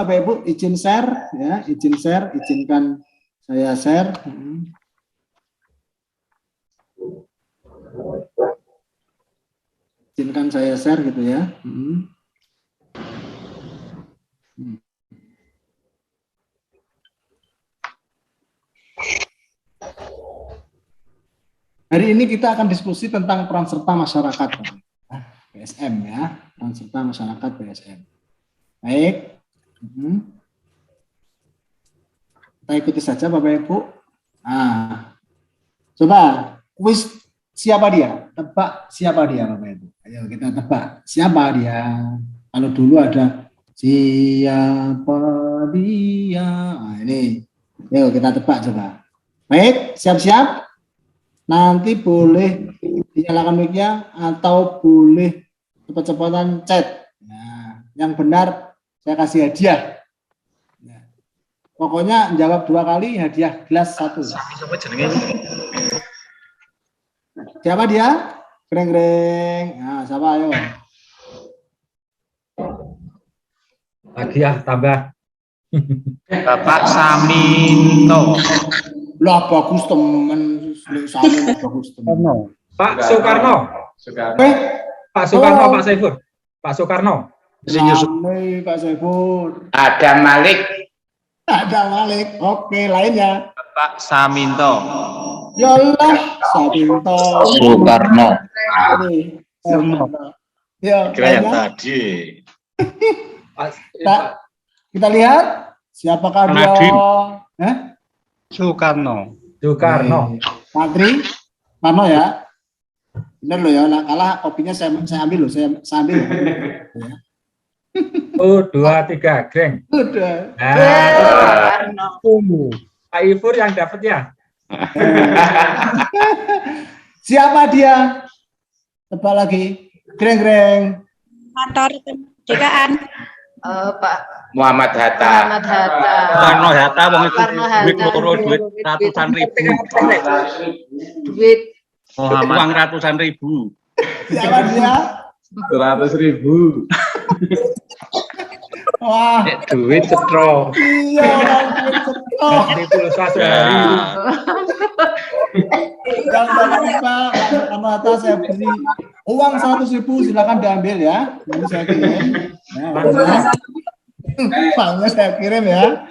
Bapak Ibu, izin share ya, izin share, izinkan saya share. Izinkan saya share gitu ya. Hari ini kita akan diskusi tentang peran serta masyarakat PSM ya, peran serta masyarakat PSM. Baik, kita ikuti saja Bapak Ibu. Nah, coba kuis siapa dia? Tebak siapa dia Bapak Ibu. Ayo kita tebak siapa dia. Kalau dulu ada siapa dia. Nah, ini, yuk kita tebak coba. Baik, siap-siap. Nanti boleh dinyalakan mic-nya atau boleh cepat-cepatan chat. Nah, yang benar saya kasih hadiah. Nah, pokoknya jawab 2 kali hadiah gelas 1. Siapa dia? Greng-greng. Nah, siapa ayo? Lagi ya, tambah. Bapak Saminto. Lah bagus teman. Bagus teman. Pak Soekarno. Pak Soekarno, Pak Saiful. Pak Soekarno. Pak Saiful. Ada Malik. Ada Malik. Oke, lainnya. Bapak Saminto. Ya Allah, Saminto. Soekarno. Ya, Kira yang tadi. Kita lihat siapakah dia? Soekarno. Patri, Mano ya. Benar loh ya, nah, kalah kopinya saya ambil loh, saya ambil. Ya. 1, 2, 3, Greng. Udah. Pak Ifur yang dapat ya. Siapa dia? Tebak lagi. Greng-greng. Kantor kemerdekaan. Pak Muhammad Hatta. Soekarno Hatta, wong itu duit loro, duit ratusan ribu. Duit Uang ratusan ribu. Siapa dia? 100.000. Wah, Duit setro. iya orang duit setor. Di pulsa sehari. Jangan lupa, karena atas saya beri uang 100.000, silakan diambil ya. Nanti saya kirim. Nah, uangnya saya kirim ya.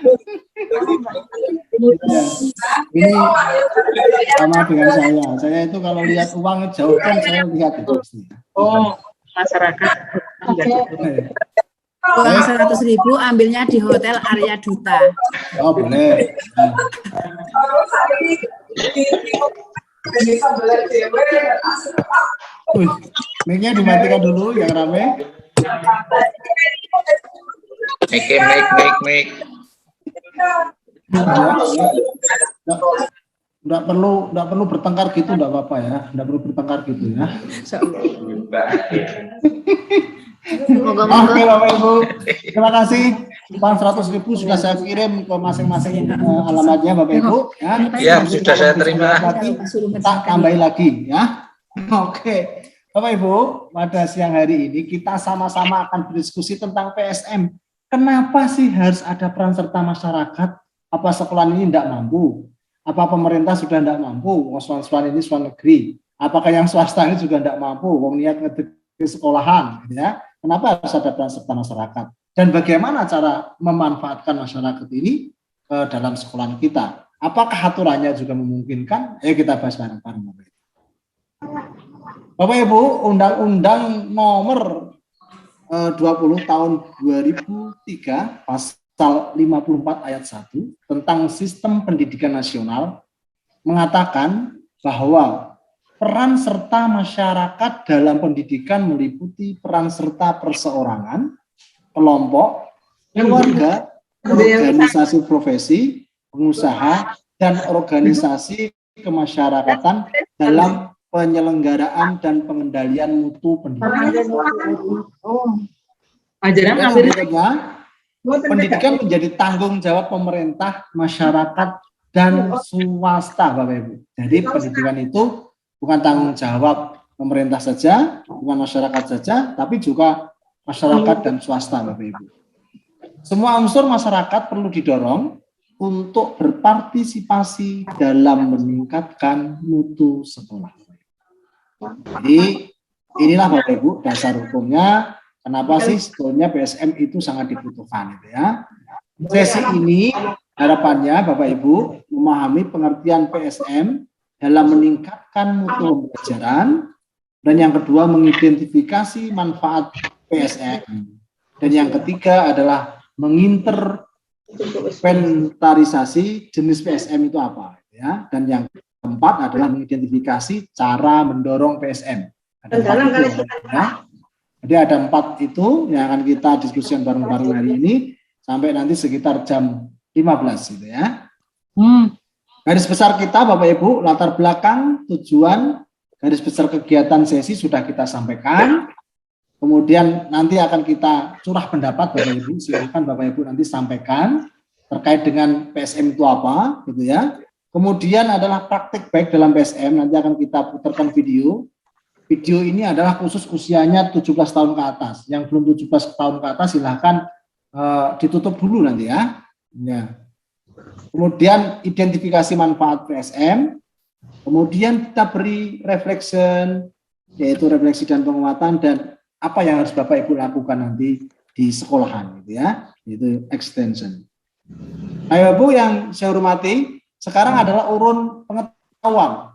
Ini sama dengan saya. Saya itu kalau lihat uang jauh kan saya lihat itu. Oh, masyarakat. Uang 100.000 ambilnya di Hotel Arya Duta. Oh boleh. Nah. Mic-nya dimatikan dulu yang rame. Mik. Enggak perlu bertengkar gitu, enggak apa-apa ya. Enggak perlu bertengkar gitu ya. Oke Bapak Ibu, terima kasih. Uang 100.000 sudah saya kirim ke masing-masing alamatnya Bapak Ibu. Ya, sudah saya terima. Tak tambahin lagi ya. Oke, Bapak Ibu, pada siang hari ini kita sama-sama akan berdiskusi tentang PSM. Kenapa sih harus ada peran serta masyarakat? Apa sekolah ini tidak mampu? Apa pemerintah sudah tidak mampu? Sekolah ini sekolah negeri. Apakah yang swasta ini juga tidak mampu? Wong niat ngedeki sekolahan, ya. Kenapa harus ada peran serta masyarakat? Dan bagaimana cara memanfaatkan masyarakat ini dalam sekolah kita? Apakah aturannya juga memungkinkan? Ayo kita bahas bareng-bareng. Bapak Ibu, Undang-Undang Nomor 20 tahun 2003 pasal 54 ayat 1 tentang sistem pendidikan nasional mengatakan bahwa peran serta masyarakat dalam pendidikan meliputi peran serta perseorangan, kelompok, keluarga, organisasi profesi, pengusaha, dan organisasi kemasyarakatan dalam penyelenggaraan dan pengendalian mutu pendidikan. Pendidikan menjadi tanggung jawab pemerintah, masyarakat, dan swasta, Bapak Ibu. Jadi pendidikan itu bukan tanggung jawab pemerintah saja, bukan masyarakat saja, tapi juga masyarakat dan swasta, Bapak Ibu. Semua unsur masyarakat perlu didorong untuk berpartisipasi dalam meningkatkan mutu sekolah. Jadi inilah Bapak Ibu dasar hukumnya. Kenapa sih sebetulnya PSM itu sangat dibutuhkan, gitu ya. Sesi ini harapannya Bapak Ibu memahami pengertian PSM dalam meningkatkan mutu pembelajaran, dan yang kedua mengidentifikasi manfaat PSM, dan yang ketiga adalah menginterventarisasi jenis PSM itu apa, ya. Dan yang keempat adalah mengidentifikasi cara mendorong PSM. Ada 4 itu, ya. Jadi ada 4 itu yang akan kita diskusikan bareng-bareng hari ini sampai nanti sekitar jam 15 gitu ya. Garis besar kita Bapak Ibu, latar belakang, tujuan, garis besar kegiatan sesi sudah kita sampaikan. Kemudian nanti akan kita curah pendapat Bapak Ibu, silakan Bapak Ibu nanti sampaikan terkait dengan PSM itu apa gitu ya. Kemudian adalah praktik baik dalam PSM, nanti akan kita putarkan video. Video ini adalah khusus usianya 17 tahun ke atas. Yang belum 17 tahun ke atas silahkan ditutup dulu nanti ya. Ya. Kemudian identifikasi manfaat PSM. Kemudian kita beri reflection, yaitu refleksi dan penguatan, dan apa yang harus Bapak Ibu lakukan nanti di sekolahan gitu ya. Itu extension. Bapak Ibu yang saya hormati, sekarang adalah urun pengetahuan.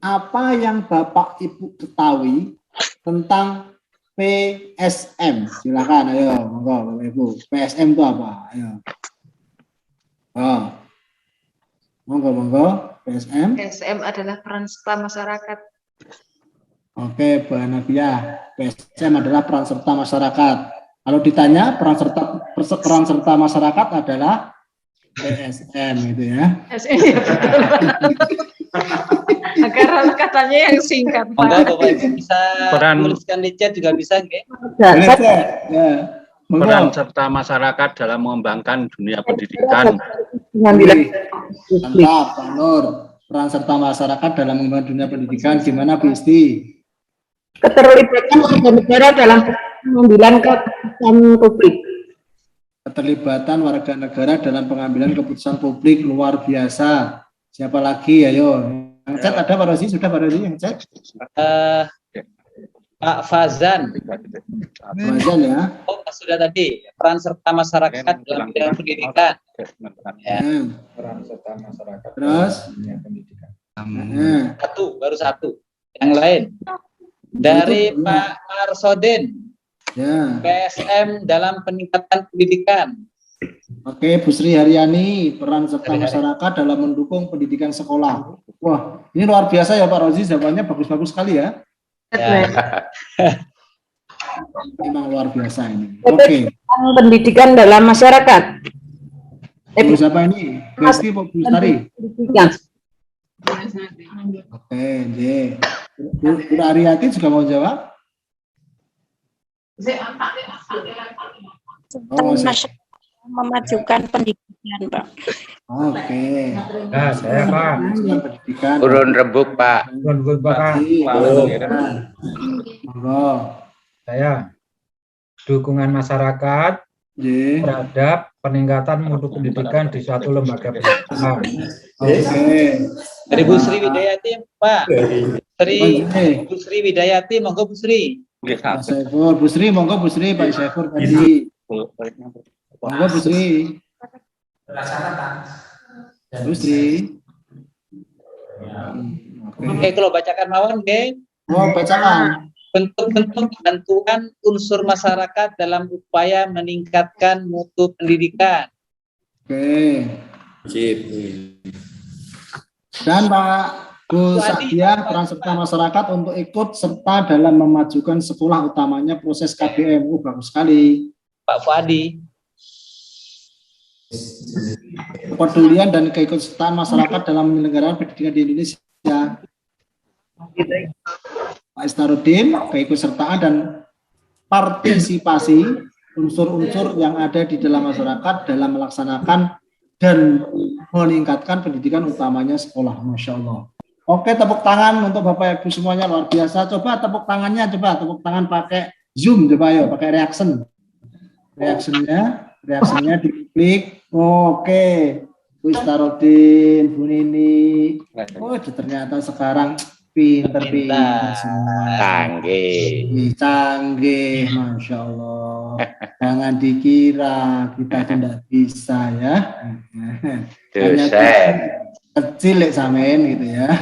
Apa yang Bapak Ibu ketahui tentang PSM? Silakan, ayo, monggo Bapak Ibu. PSM itu apa? Ayo. Oh. Monggo, PSM. PSM adalah peran serta masyarakat. Oke, Bu Hanafiah. PSM adalah peran serta masyarakat. Kalau ditanya peran serta masyarakat adalah PSM gitu ya. PSM ya betul. Karena katanya yang singkat. Monggo Bapak Ibu bisa menuliskan di chat juga bisa nggih? Ya. Peran serta masyarakat dalam mengembangkan dunia pendidikan. Mantap, Pak Nur. Peran serta masyarakat dalam mengembangkan dunia pendidikan gimana, Bu Isti? Keterlibatan warga negara dalam pengambilan keputusan publik. Keterlibatan warga negara dalam pengambilan keputusan publik luar biasa. Siapa lagi? Ayo. Yang chat ada Pak Rozi? Sudah Pak Rozi yang chat? Pak Fazan. Fazan ya. Oh, sudah tadi. Peran serta masyarakat dalam bidang pendidikan. Ya. Peran serta masyarakat Terus? dunia pendidikan. Baru satu. Yang lain. Dari Pak Marsodin. Ya. PSM dalam peningkatan pendidikan. Oke, Bu Sri Haryani, peran serta masyarakat dalam mendukung pendidikan sekolah. Wah, ini luar biasa ya Pak Rozi, jawabannya bagus-bagus sekali ya. Ya. Memang luar biasa ini. Oke. Pendidikan dalam masyarakat. Bu siapa ini? Besti Bu Sari. Oke, deh. Bu Ariati juga mau jawab? Oh, memajukan pendidikan, Pak. Oke. Nah, saya Pak. Pendidikan. Urun rembuk Pak. Pak. Monggo. Saya dukungan masyarakat Ye. terhadap peningkatan mutu pendidikan di suatu lembaga pendidikan. Oke. Dari Bu Sri Widayati, Pak. Oke. Bu Sri Widayati, monggo Bu Sri. Pak Saiful, Bu Sri, monggo Bu Sri, Pak Saiful tadi. Monggo Bu Sri. Bu Sri. Oke, kalau bacakan mawon, oke. Oh, bacakan. Bentuk-bentuk bantuan unsur masyarakat dalam upaya meningkatkan mutu pendidikan. Oke. Dan Pak Bu Sadia, peran serta masyarakat untuk ikut serta dalam memajukan sekolah, utamanya proses KBM. Bagus sekali. Pak Fuadi. Kepedulian dan keikutsertaan masyarakat dalam penyelenggaraan pendidikan di Indonesia. Pak Istarudin, keikutsertaan dan partisipasi unsur-unsur yang ada di dalam masyarakat dalam melaksanakan dan meningkatkan pendidikan, utamanya sekolah. Masya Allah. Oke, tepuk tangan untuk Bapak Ibu semuanya, luar biasa. Coba tepuk tangannya, coba tepuk tangan pakai Zoom, coba ayo pakai reaction. Reactionnya. reaksinya diklik. Oke. Wistarodin, Bu Nini. Oh, ternyata sekarang pinter-pinter semua. Canggih. Canggih, Masya Allah. Jangan dikira kita tidak bisa ya. Hanya kecil samain gitu ya.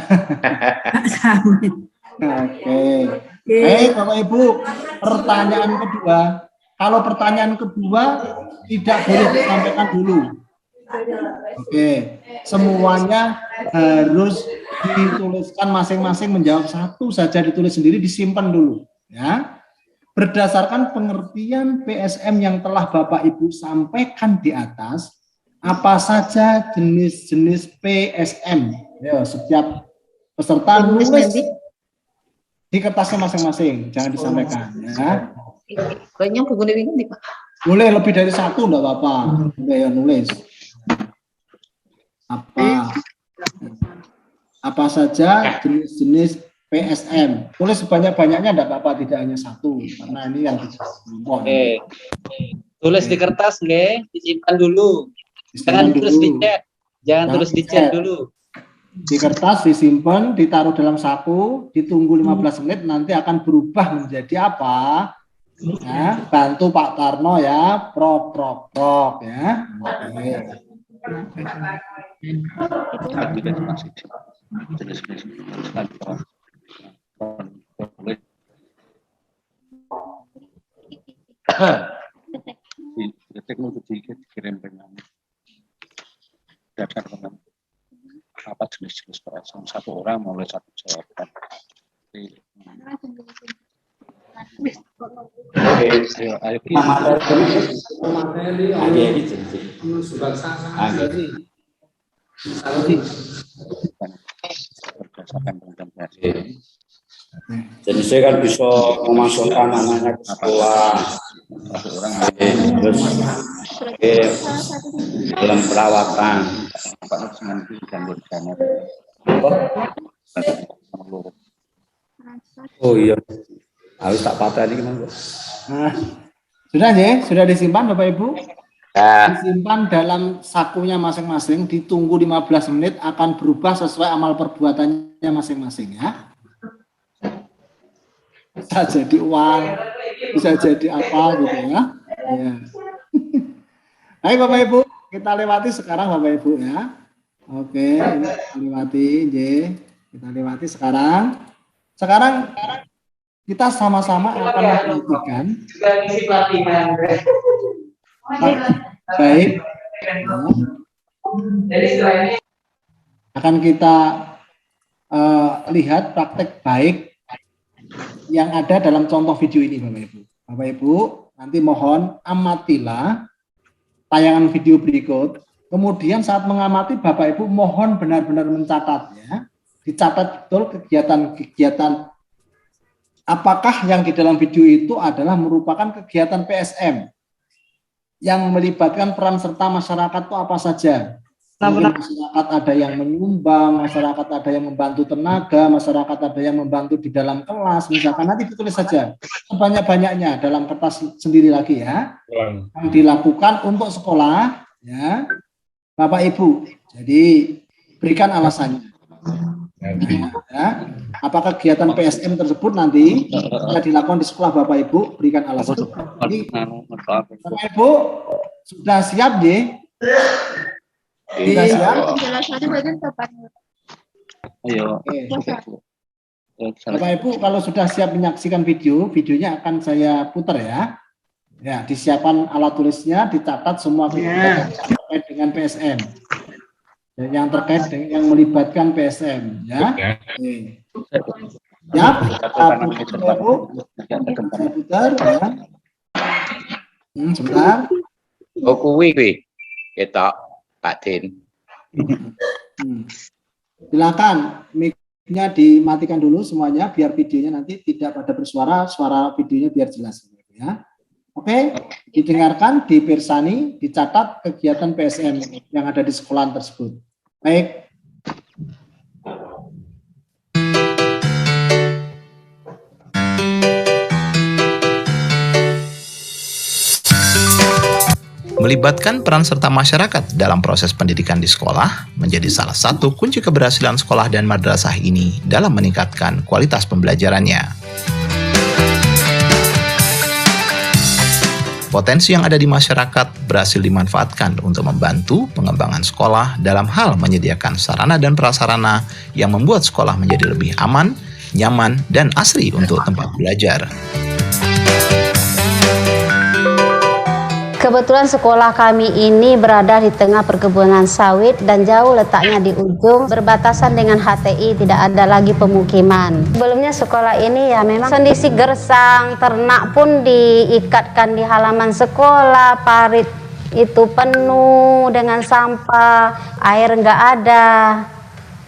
Oke. Baik, Bapak Ibu, pertanyaan kedua. Kalau pertanyaan kedua tidak boleh disampaikan dulu. Oke, semuanya harus dituliskan masing-masing, menjawab satu saja ditulis sendiri, disimpan dulu ya. Berdasarkan pengertian PSM yang telah Bapak Ibu sampaikan di atas, apa saja jenis-jenis PSM? Ya, setiap peserta nulis di kertasnya masing-masing, jangan disampaikan ya. Banyak buku ini Pak. Boleh lebih dari satu, enggak apa-apa. Boleh ya nulis. Apa saja jenis-jenis PSM. Tulis sebanyak-banyaknya enggak apa-apa, tidak hanya satu, karena ini yang Oke. Tulis di kertas nggih, disimpan dulu. Jangan tulis di chat. Jangan tulis di chat dulu. Di kertas disimpan, ditaruh dalam saku, ditunggu 15 menit, nanti akan berubah menjadi apa? Ya, bantu Pak Tarno ya, prok ya. Apa jenis-jenis PSM, satu orang mulai satu jawaban. Jadi saya kan bisa memasukkan anaknya ke sekolah, terus dalam perawatan. Oh iya, harus tak patah ini gimana? Sudah ya, sudah disimpan Bapak Ibu? Ya. Disimpan dalam sakunya masing-masing, ditunggu 15 menit, akan berubah sesuai amal perbuatannya masing-masing ya. Bisa jadi uang, bisa jadi apa gitu ya. Ya. Baik Bapak Ibu, kita lewati sekarang Bapak Ibu ya. Oke, ini kita lewati, kita lewati sekarang. Sekarang kita sama-sama akan memperhatikan. Baik. Akan kita lihat praktek baik yang ada dalam contoh video ini Bapak Ibu. Bapak Ibu, nanti mohon amatilah tayangan video berikut. Kemudian saat mengamati Bapak Ibu mohon benar-benar mencatat ya. Dicatat betul kegiatan-kegiatan apakah yang di dalam video itu adalah merupakan kegiatan PSM yang melibatkan peran serta masyarakat itu apa saja. Mungkin masyarakat ada yang menyumbang, masyarakat ada yang membantu tenaga, masyarakat ada yang membantu di dalam kelas, misalkan nanti ditulis saja sebanyak-banyaknya dalam kertas sendiri lagi ya. Yang dilakukan untuk sekolah ya, Bapak Ibu. Jadi berikan alasannya. Ya. Apakah kegiatan PSM tersebut nanti yang dilakukan di sekolah Bapak Ibu, berikan alasan. Jadi, Bapak Ibu sudah siap ya? Sudah siap? Ayo. Bapak Ibu kalau sudah siap menyaksikan videonya akan saya putar ya. Ya, disiapkan alat tulisnya, dicatat semua yang terkait dengan PSM. Yang terkait dengan yang melibatkan PSM ya. Ya, saya putar ya. Sebentar. Oh kuwi kita Pak Din. Silakan mic-nya dimatikan dulu semuanya biar videonya nanti tidak pada bersuara, suara videonya biar jelas ya. Oke, didengarkan, dipirsani, dicatat kegiatan PSM yang ada di sekolah tersebut. Baik. Melibatkan peran serta masyarakat dalam proses pendidikan di sekolah menjadi salah satu kunci keberhasilan sekolah dan madrasah ini dalam meningkatkan kualitas pembelajarannya. Potensi yang ada di masyarakat berhasil dimanfaatkan untuk membantu pengembangan sekolah dalam hal menyediakan sarana dan prasarana yang membuat sekolah menjadi lebih aman, nyaman, dan asri untuk tempat belajar. Kebetulan sekolah kami ini berada di tengah perkebunan sawit dan jauh letaknya di ujung, berbatasan dengan HTI, tidak ada lagi pemukiman. Sebelumnya sekolah ini ya memang kondisi gersang, ternak pun diikatkan di halaman sekolah, parit itu penuh dengan sampah, air nggak ada.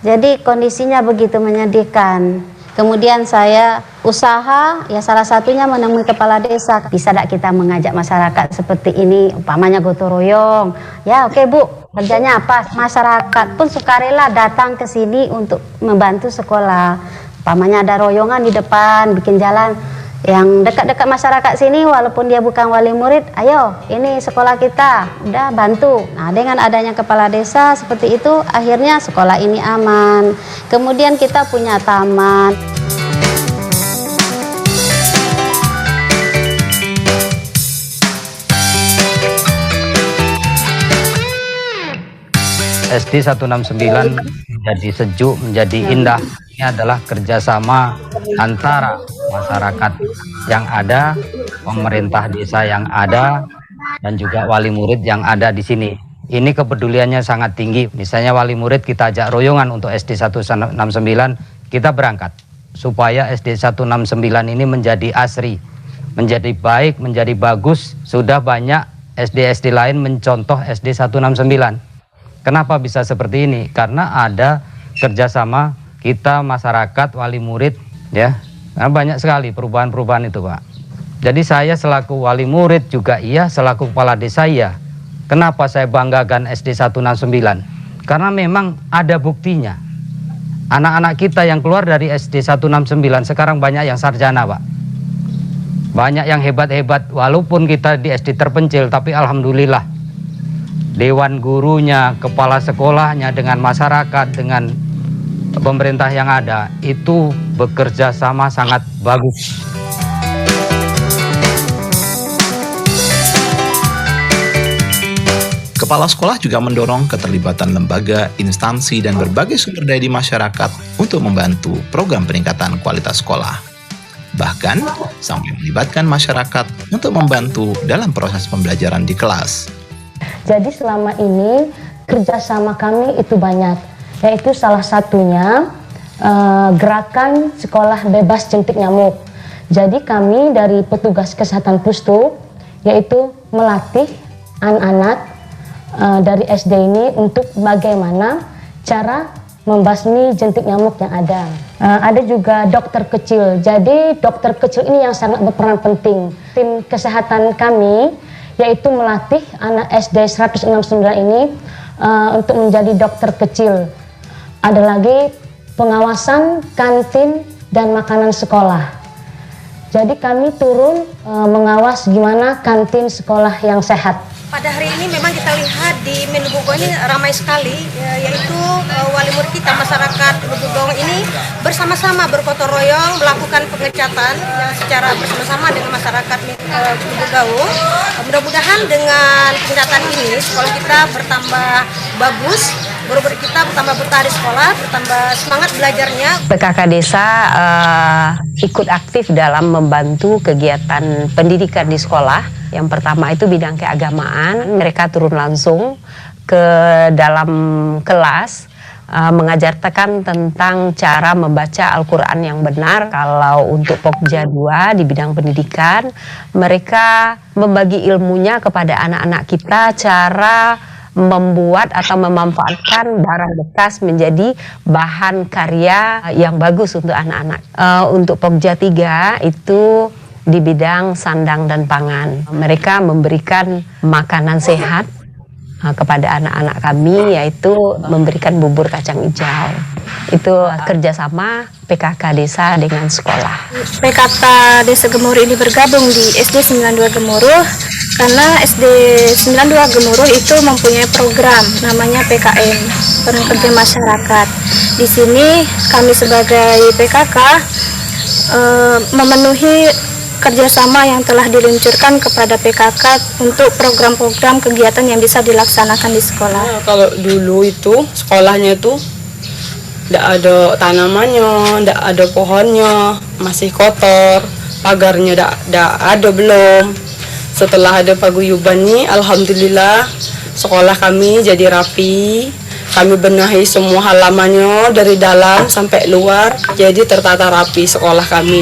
Jadi kondisinya begitu menyedihkan. Kemudian saya usaha, ya salah satunya menemui kepala desa. Bisa tidak kita mengajak masyarakat seperti ini, umpamanya gotong royong. Ya oke Bu, kerjanya apa? Masyarakat pun sukarela datang ke sini untuk membantu sekolah. Umpamanya ada royongan di depan, bikin jalan. Yang dekat-dekat masyarakat sini, walaupun dia bukan wali murid, ayo ini sekolah kita, udah bantu. Nah dengan adanya kepala desa seperti itu, akhirnya sekolah ini aman. Kemudian kita punya taman. SD 169 menjadi sejuk, menjadi indah. Ini adalah kerjasama antara masyarakat yang ada, pemerintah desa yang ada, dan juga wali murid yang ada di sini. Ini kepeduliannya sangat tinggi. Misalnya wali murid kita ajak royongan untuk SD 169, kita berangkat. Supaya SD 169 ini menjadi asri, menjadi baik, menjadi bagus. Sudah banyak SD-SD lain mencontoh SD 169. Kenapa bisa seperti ini? Karena ada kerjasama kita, masyarakat, wali murid, ya. Nah, banyak sekali perubahan-perubahan itu, Pak. Jadi saya selaku wali murid juga iya, selaku kepala desa iya. Kenapa saya banggakan SD 169? Karena memang ada buktinya. Anak-anak kita yang keluar dari SD 169 sekarang banyak yang sarjana, Pak. Banyak yang hebat-hebat, walaupun kita di SD terpencil, tapi alhamdulillah. Dewan gurunya, kepala sekolahnya, dengan masyarakat, dengan pemerintah yang ada, itu bekerja sama sangat bagus. Kepala sekolah juga mendorong keterlibatan lembaga, instansi, dan berbagai sumber daya di masyarakat untuk membantu program peningkatan kualitas sekolah. Bahkan sampai melibatkan masyarakat untuk membantu dalam proses pembelajaran di kelas. Jadi selama ini kerjasama kami itu banyak, yaitu salah satunya gerakan sekolah bebas jentik nyamuk. Jadi kami dari petugas kesehatan Pustu yaitu melatih anak-anak dari SD ini untuk bagaimana cara membasmi jentik nyamuk yang ada. Ada juga dokter kecil, jadi dokter kecil ini yang sangat berperan penting. Tim kesehatan kami yaitu melatih anak SD 169 ini untuk menjadi dokter kecil. Ada lagi pengawasan kantin dan makanan sekolah. Jadi kami turun mengawas gimana kantin sekolah yang sehat. Pada hari ini memang kita lihat di Menubugong ini ramai sekali, yaitu wali murid kita, masyarakat Menubugong ini bersama-sama bergotong royong melakukan pengecatan secara bersama-sama dengan masyarakat Menubugong. Mudah-mudahan dengan pengecatan ini sekolah kita bertambah bagus, guru-guru kita bertambah betah di sekolah, bertambah semangat belajarnya. PKK Desa ikut aktif dalam membantu kegiatan pendidikan di sekolah. Yang pertama itu bidang keagamaan, mereka turun langsung ke dalam kelas mengajarkan tentang cara membaca Al-Quran yang benar. Kalau untuk Pokja 2 di bidang pendidikan, mereka membagi ilmunya kepada anak-anak kita, cara membuat atau memanfaatkan barang bekas menjadi bahan karya yang bagus untuk anak-anak. Untuk Pokja 3 itu di bidang sandang dan pangan. Mereka memberikan makanan sehat kepada anak-anak kami, yaitu memberikan bubur kacang hijau. Itu kerjasama PKK desa dengan sekolah. PKK Desa Gemuruh ini bergabung di SD 92 Gemuruh karena SD 92 Gemuruh itu mempunyai program namanya PKM, Program Kerja Masyarakat. Di sini kami sebagai PKK memenuhi kerjasama yang telah diluncurkan kepada PKK untuk program-program kegiatan yang bisa dilaksanakan di sekolah. Kalau dulu itu sekolahnya itu tidak ada tanamannya, tidak ada pohonnya, masih kotor, pagarnya tidak ada belum. Setelah ada paguyuban ini, alhamdulillah sekolah kami jadi rapi. Kami benahi semua halamannya dari dalam sampai luar, jadi tertata rapi sekolah kami.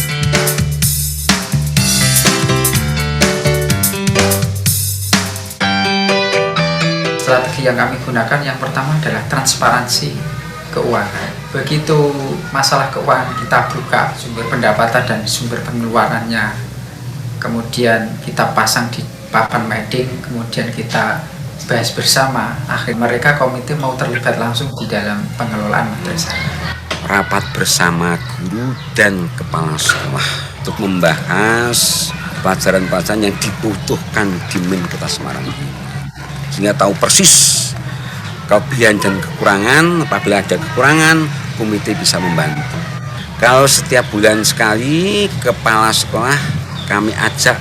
Strategi yang kami gunakan yang pertama adalah transparansi keuangan. Begitu masalah keuangan kita buka sumber pendapatan dan sumber pengeluarannya, kemudian kita pasang di papan mading, kemudian kita bahas bersama, akhir mereka komite mau terlibat langsung di dalam pengelolaan madrasah. Rapat bersama guru dan kepala sekolah untuk membahas pelajaran-pelajaran yang dibutuhkan di Kota Semarang, sehingga tahu persis kelebihan dan kekurangan. Apabila ada kekurangan, komite bisa membantu. Kalau setiap bulan sekali kepala sekolah kami ajak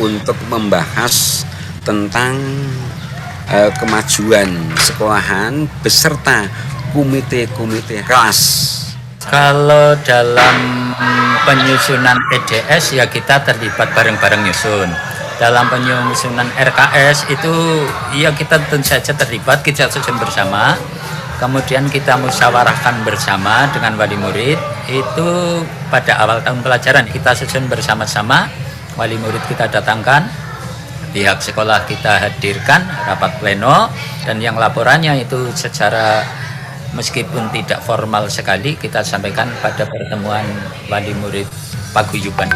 untuk membahas tentang kemajuan sekolahan beserta komite-komite kelas. Kalau dalam penyusunan EDS ya kita terlibat bareng-bareng nyusun. Dalam penyusunan RKS itu ya kita tentu saja terlibat, kita susun bersama. Kemudian kita musyawarahkan bersama dengan wali murid. Itu pada awal tahun pelajaran kita susun bersama-sama. Wali murid kita datangkan, pihak sekolah kita hadirkan rapat pleno, dan yang laporannya itu secara meskipun tidak formal sekali kita sampaikan pada pertemuan wali murid paguyuban.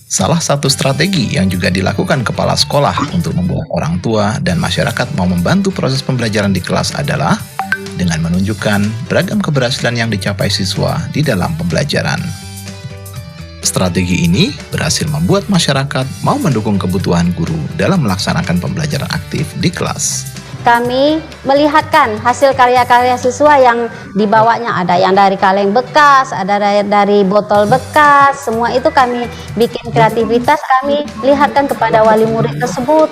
Salah satu strategi yang juga dilakukan kepala sekolah untuk membuat orang tua dan masyarakat mau membantu proses pembelajaran di kelas adalah dengan menunjukkan beragam keberhasilan yang dicapai siswa di dalam pembelajaran. Strategi ini berhasil membuat masyarakat mau mendukung kebutuhan guru dalam melaksanakan pembelajaran aktif di kelas. Kami melihatkan hasil karya-karya siswa yang dibawanya, ada yang dari kaleng bekas, ada dari botol bekas, semua itu kami bikin kreativitas, kami lihatkan kepada wali murid tersebut.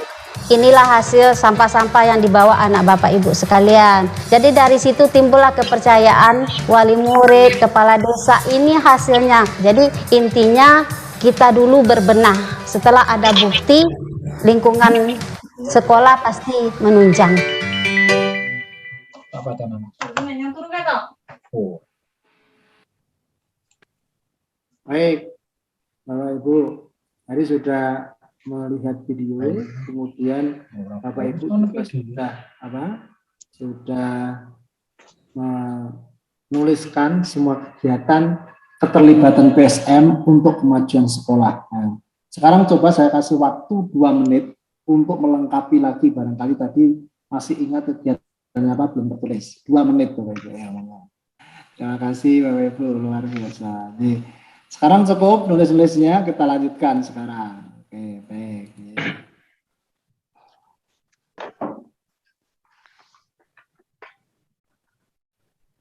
Inilah hasil sampah-sampah yang dibawa anak bapak ibu sekalian. Jadi dari situ timbullah kepercayaan wali murid, kepala desa, ini hasilnya. Jadi intinya kita dulu berbenah. Setelah ada bukti, lingkungan sekolah pasti menunjang. Baik, Bapak Ibu, tadi sudah melihat video, kemudian Bapak Ibu juga sudah menuliskan semua kegiatan keterlibatan PSM untuk kemajuan sekolah. Nah, sekarang coba saya kasih waktu 2 menit untuk melengkapi lagi, barangkali tadi masih ingat kegiatannya apa belum tertulis. 2 menit Bapak Ibu. Ya, terima kasih Bapak Ibu, luar biasa. Nih, sekarang cukup nulis-nulisnya, kita lanjutkan sekarang. Oke, baik.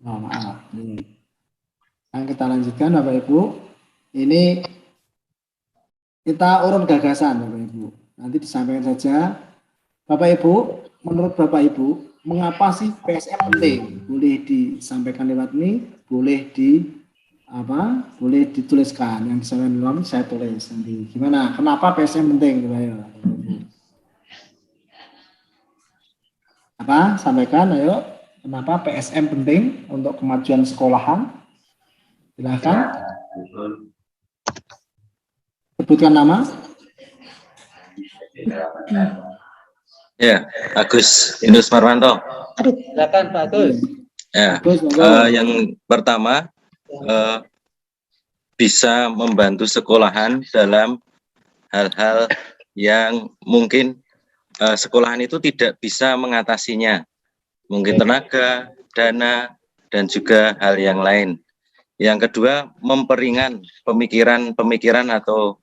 Oh, maaf. Yang kita lanjutkan Bapak Ibu, ini kita urut gagasan Bapak Ibu. Nanti disampaikan saja. Bapak Ibu, menurut Bapak Ibu, mengapa sih PSM penting? Boleh disampaikan lewat ini, boleh dituliskan. Yang disampaikan lewat saya tulis nanti. Gimana? Kenapa PSM penting? Apa? Sampaikan, ayo. Kenapa PSM penting untuk kemajuan sekolahan? Silakan. Sebutkan nama. Ya, Agus Indus Marwanto. Silakan Pak Agus. Ya, yang pertama bisa membantu sekolahan dalam hal-hal yang mungkin sekolahan itu tidak bisa mengatasinya, mungkin tenaga, dana, dan juga hal yang lain. Yang kedua, memperingan pemikiran atau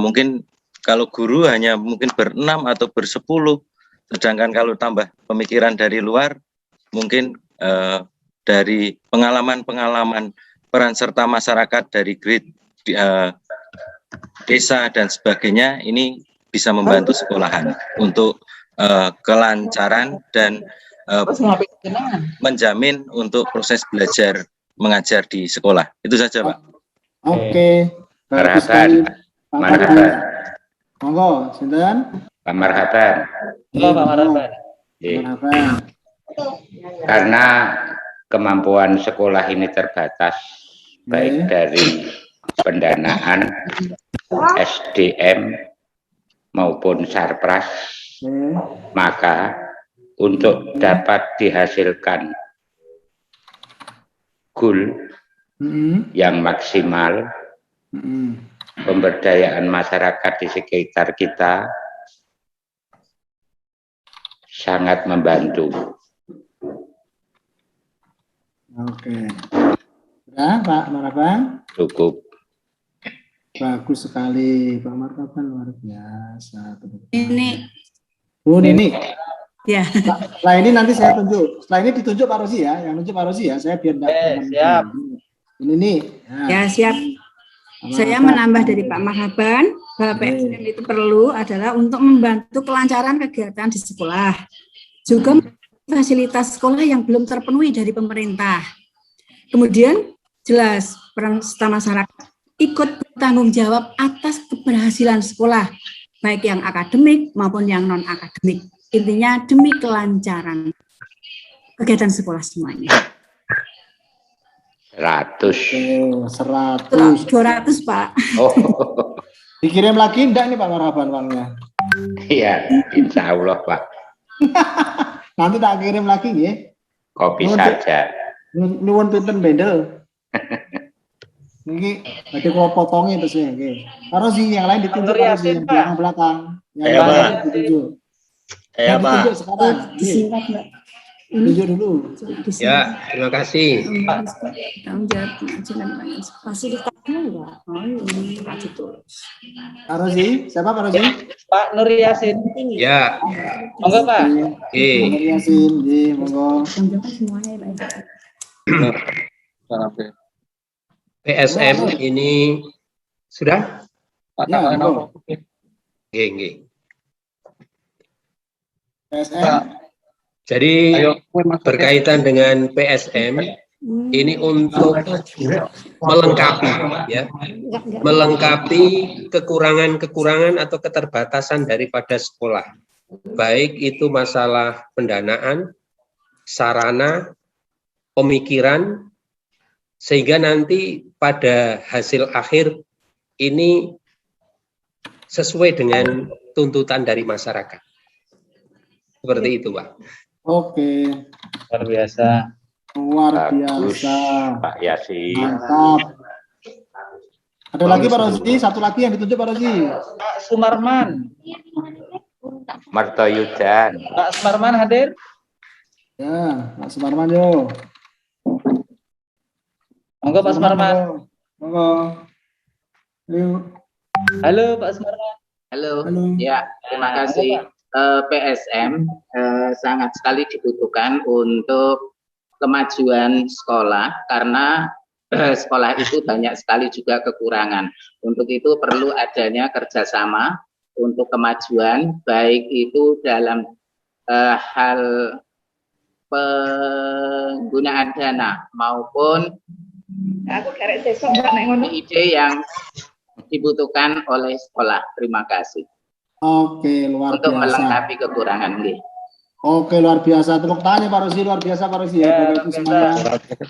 mungkin kalau guru hanya mungkin berenam atau bersepuluh, sedangkan kalau tambah pemikiran dari luar, mungkin dari pengalaman-pengalaman peran serta masyarakat dari grid desa dan sebagainya, ini bisa membantu sekolahan untuk kelancaran dan menjamin untuk proses belajar mengajar di sekolah. Itu saja, Pak. Oke. Marhaban. Marhaban. Monggo, sinten? Pak Marhaban. Halo, Pak Marhaban. Marhaban. Karena kemampuan sekolah ini terbatas, baik dari pendanaan, SDM, maupun sarpras, maka untuk dapat dihasilkan goal yang maksimal, pemberdayaan masyarakat di sekitar kita sangat membantu. Oke. Sudah, Pak Marhaban? Cukup. Bagus sekali, Pak Marhaban, luar biasa. Ini. Bu Nini. Ya. Setelah ini nanti saya tunjuk. Setelah ini ditunjuk Pak Rosi ya, yang tunjuk Pak Rosi ya. Saya biar enggak. Siap. Ini nih. Ya, siap. Saya menambah dari Pak Marhaban, bahwa PSM itu perlu adalah untuk membantu kelancaran kegiatan di sekolah. Juga fasilitas sekolah yang belum terpenuhi dari pemerintah. Kemudian jelas peran serta masyarakat ikut bertanggung jawab atas keberhasilan sekolah, baik yang akademik maupun yang non-akademik. Intinya demi kelancaran kegiatan sekolah semuanya. 100. 200 Pak. Oh. Dikirim lagi enggak nih Pak Marhaban uangnya? Iya, insya Allah Pak. Nanti tak kirim lagi ya. Kopi saja. Nuwun pinten bendel. Ini ada kalau potongnya terus ya. Harus sih yang lain ditunjuk, harus yang belakang. Yang lain ditunjuk. Ya Pak. Sekarang. Disingkat Mbak. Tunjuk dulu. Ya, terima kasih. Tanggung jawab fasilitasnya enggak. Oh, ini kasih tulis. Harus sih, siapa Pak Rosi? Pak Nur Yasin. Ya. Monggo Pak. Oke. Nur Yasin, monggo. Semuanya Pak. PSM ini sudah? Ya, Nggih. PSM. Jadi berkaitan dengan PSM ini untuk melengkapi ya, melengkapi kekurangan-kekurangan atau keterbatasan daripada sekolah. Baik itu masalah pendanaan, sarana, pemikiran, sehingga nanti pada hasil akhir ini sesuai dengan tuntutan dari masyarakat. Seperti itu, Pak. Oke. Luar biasa. Luar biasa. Pak Yasin. Mantap. Ada lagi Pak Rosi, satu lagi yang ditunjuk Pak Rosi. Pak Sumarman. Martoyudan. Pak Sumarman hadir? Ya, Pak Sumarman yo. Monggo Pak Sumarman. Monggo. Halo Pak Sumarman. Halo. Ya, terima kasih. PSM sangat sekali dibutuhkan untuk kemajuan sekolah karena sekolah itu banyak sekali juga kekurangan. Untuk itu perlu adanya kerjasama untuk kemajuan, baik itu dalam hal penggunaan dana maupun ide yang dibutuhkan oleh sekolah. Terima kasih. Oke, luar untuk biasa. melengkapi kekurangan nih. Oke, luar biasa. Tepuk tangan Pak Rosi, luar biasa Pak Rosi ya.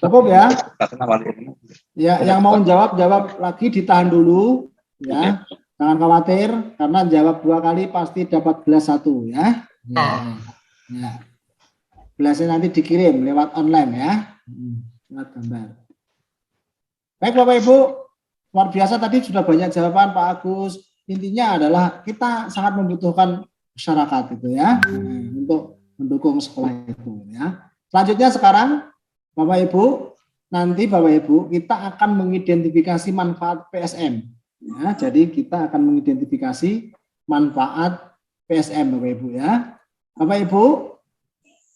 Cukup ya. Ya, yang mau jawab lagi, ditahan dulu ya. Jangan khawatir karena jawab 2 kali pasti dapat gelas 1 ya. Ya. Gelasnya nanti dikirim lewat online ya. Lewat gambar. Baik Bapak Ibu, luar biasa tadi sudah banyak jawaban Pak Agus, intinya adalah kita sangat membutuhkan masyarakat itu ya, untuk mendukung sekolah itu ya. Selanjutnya sekarang Bapak Ibu, nanti Bapak Ibu kita akan mengidentifikasi manfaat PSM ya. Jadi kita akan mengidentifikasi manfaat PSM Bapak Ibu ya. Bapak Ibu,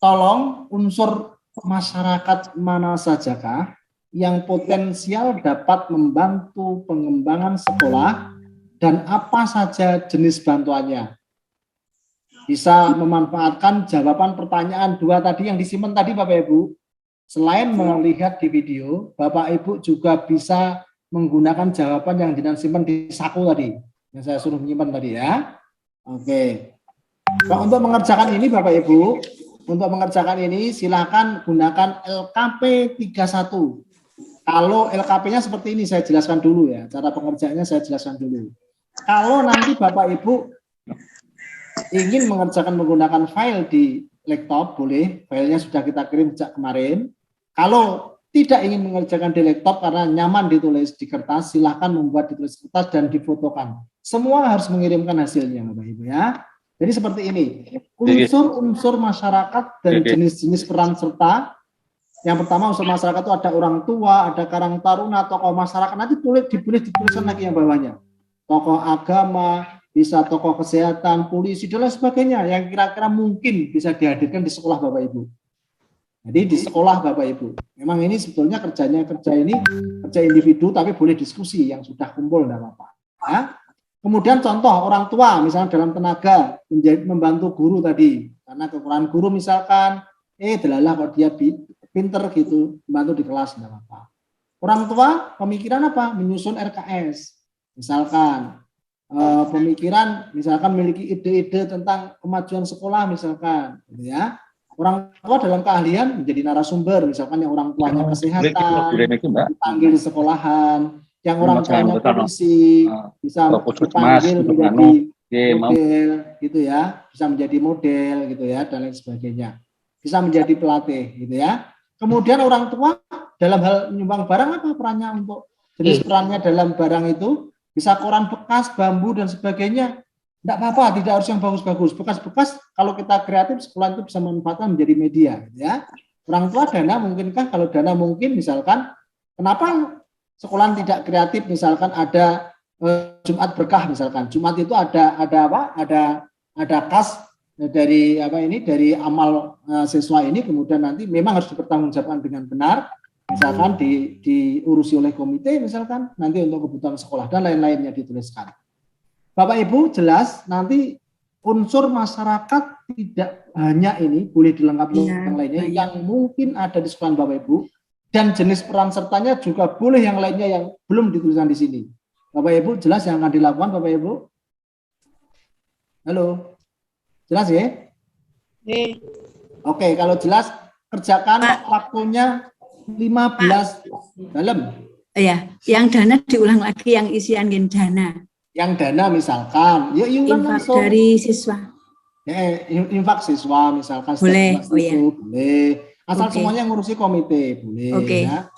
tolong unsur masyarakat mana sajakah yang potensial dapat membantu pengembangan sekolah dan apa saja jenis bantuannya. Bisa memanfaatkan jawaban pertanyaan 2 tadi yang disimpan tadi Bapak Ibu. Selain melihat di video, Bapak Ibu juga bisa menggunakan jawaban yang disimpan di saku tadi, yang saya suruh menyimpan tadi ya. Oke. Nah, untuk mengerjakan ini Bapak Ibu, untuk mengerjakan ini silakan gunakan LKP 31. Kalau LKP-nya seperti ini saya jelaskan dulu ya, cara pengerjaannya saya jelaskan dulu. Kalau nanti Bapak Ibu ingin mengerjakan menggunakan file di laptop, boleh, filenya sudah kita kirim sejak kemarin. Kalau tidak ingin mengerjakan di laptop karena nyaman ditulis di kertas, silahkan membuat ditulis di kertas dan difotokan. Semua harus mengirimkan hasilnya Bapak Ibu ya. Jadi seperti ini, unsur-unsur masyarakat dan jenis-jenis peran serta. Yang pertama unsur masyarakat itu ada orang tua, ada karang taruna, tokoh masyarakat. Nanti boleh dituliskan lagi yang bawahnya. Tokoh agama, bisa tokoh kesehatan, polisi, dan lain sebagainya. Yang kira-kira mungkin bisa dihadirkan di sekolah Bapak Ibu. Jadi di sekolah Bapak Ibu. Memang ini sebetulnya kerja individu, tapi boleh diskusi yang sudah kumpul, tidak apa-apa. Ya. Kemudian contoh orang tua, misalnya dalam tenaga, membantu guru tadi. Karena kekurangan guru misalkan, delalah kok dia pinter gitu, membantu di kelas, tidak apa-apa. Orang tua pemikiran apa? Menyusun RKS. Misalkan pemikiran, misalkan memiliki ide-ide tentang kemajuan sekolah, misalkan, gitu ya. Orang tua dalam keahlian menjadi narasumber, misalkan yang orang tuanya kesehatan, dipanggil di sekolahan, yang orang tuanya polisi bisa dipanggil menjadi model, gitu ya, bisa menjadi model, gitu ya, dan lain sebagainya. Bisa menjadi pelatih, gitu ya. Kemudian orang tua dalam hal menyumbang barang apa perannya untuk jenis perannya dalam barang itu bisa koran bekas, bambu dan sebagainya. Tidak apa-apa, tidak harus yang bagus-bagus. Bekas-bekas kalau kita kreatif sekolah itu bisa memanfaatkan menjadi media. Ya. Orang tua dana mungkinkah? Kalau dana mungkin misalkan kenapa sekolah tidak kreatif misalkan ada Jumat berkah misalkan. Jumat itu ada apa? Ada kas dari dari amal siswa ini, kemudian nanti memang harus dipertanggungjawabkan dengan benar, misalkan diurusi oleh komite misalkan nanti untuk kebutuhan sekolah dan lain-lainnya dituliskan. Bapak Ibu jelas nanti unsur masyarakat tidak hanya ini, boleh dilengkapi yang lainnya yang mungkin ada di sekolah Bapak Ibu, dan jenis peran sertanya juga boleh yang lainnya yang belum dituliskan di sini. Bapak Ibu jelas yang akan dilakukan Bapak Ibu? Halo? Jelas ya? Oke, kalau jelas kerjakan waktunya 15 dalam. Iya, yang dana diulang lagi, yang isian dana. Yang dana misalkan, ya iuran langsung dari siswa. Ya, infak siswa misalkan. Boleh, boleh. Asal semuanya ngurusi komite, boleh. Oke. Ya.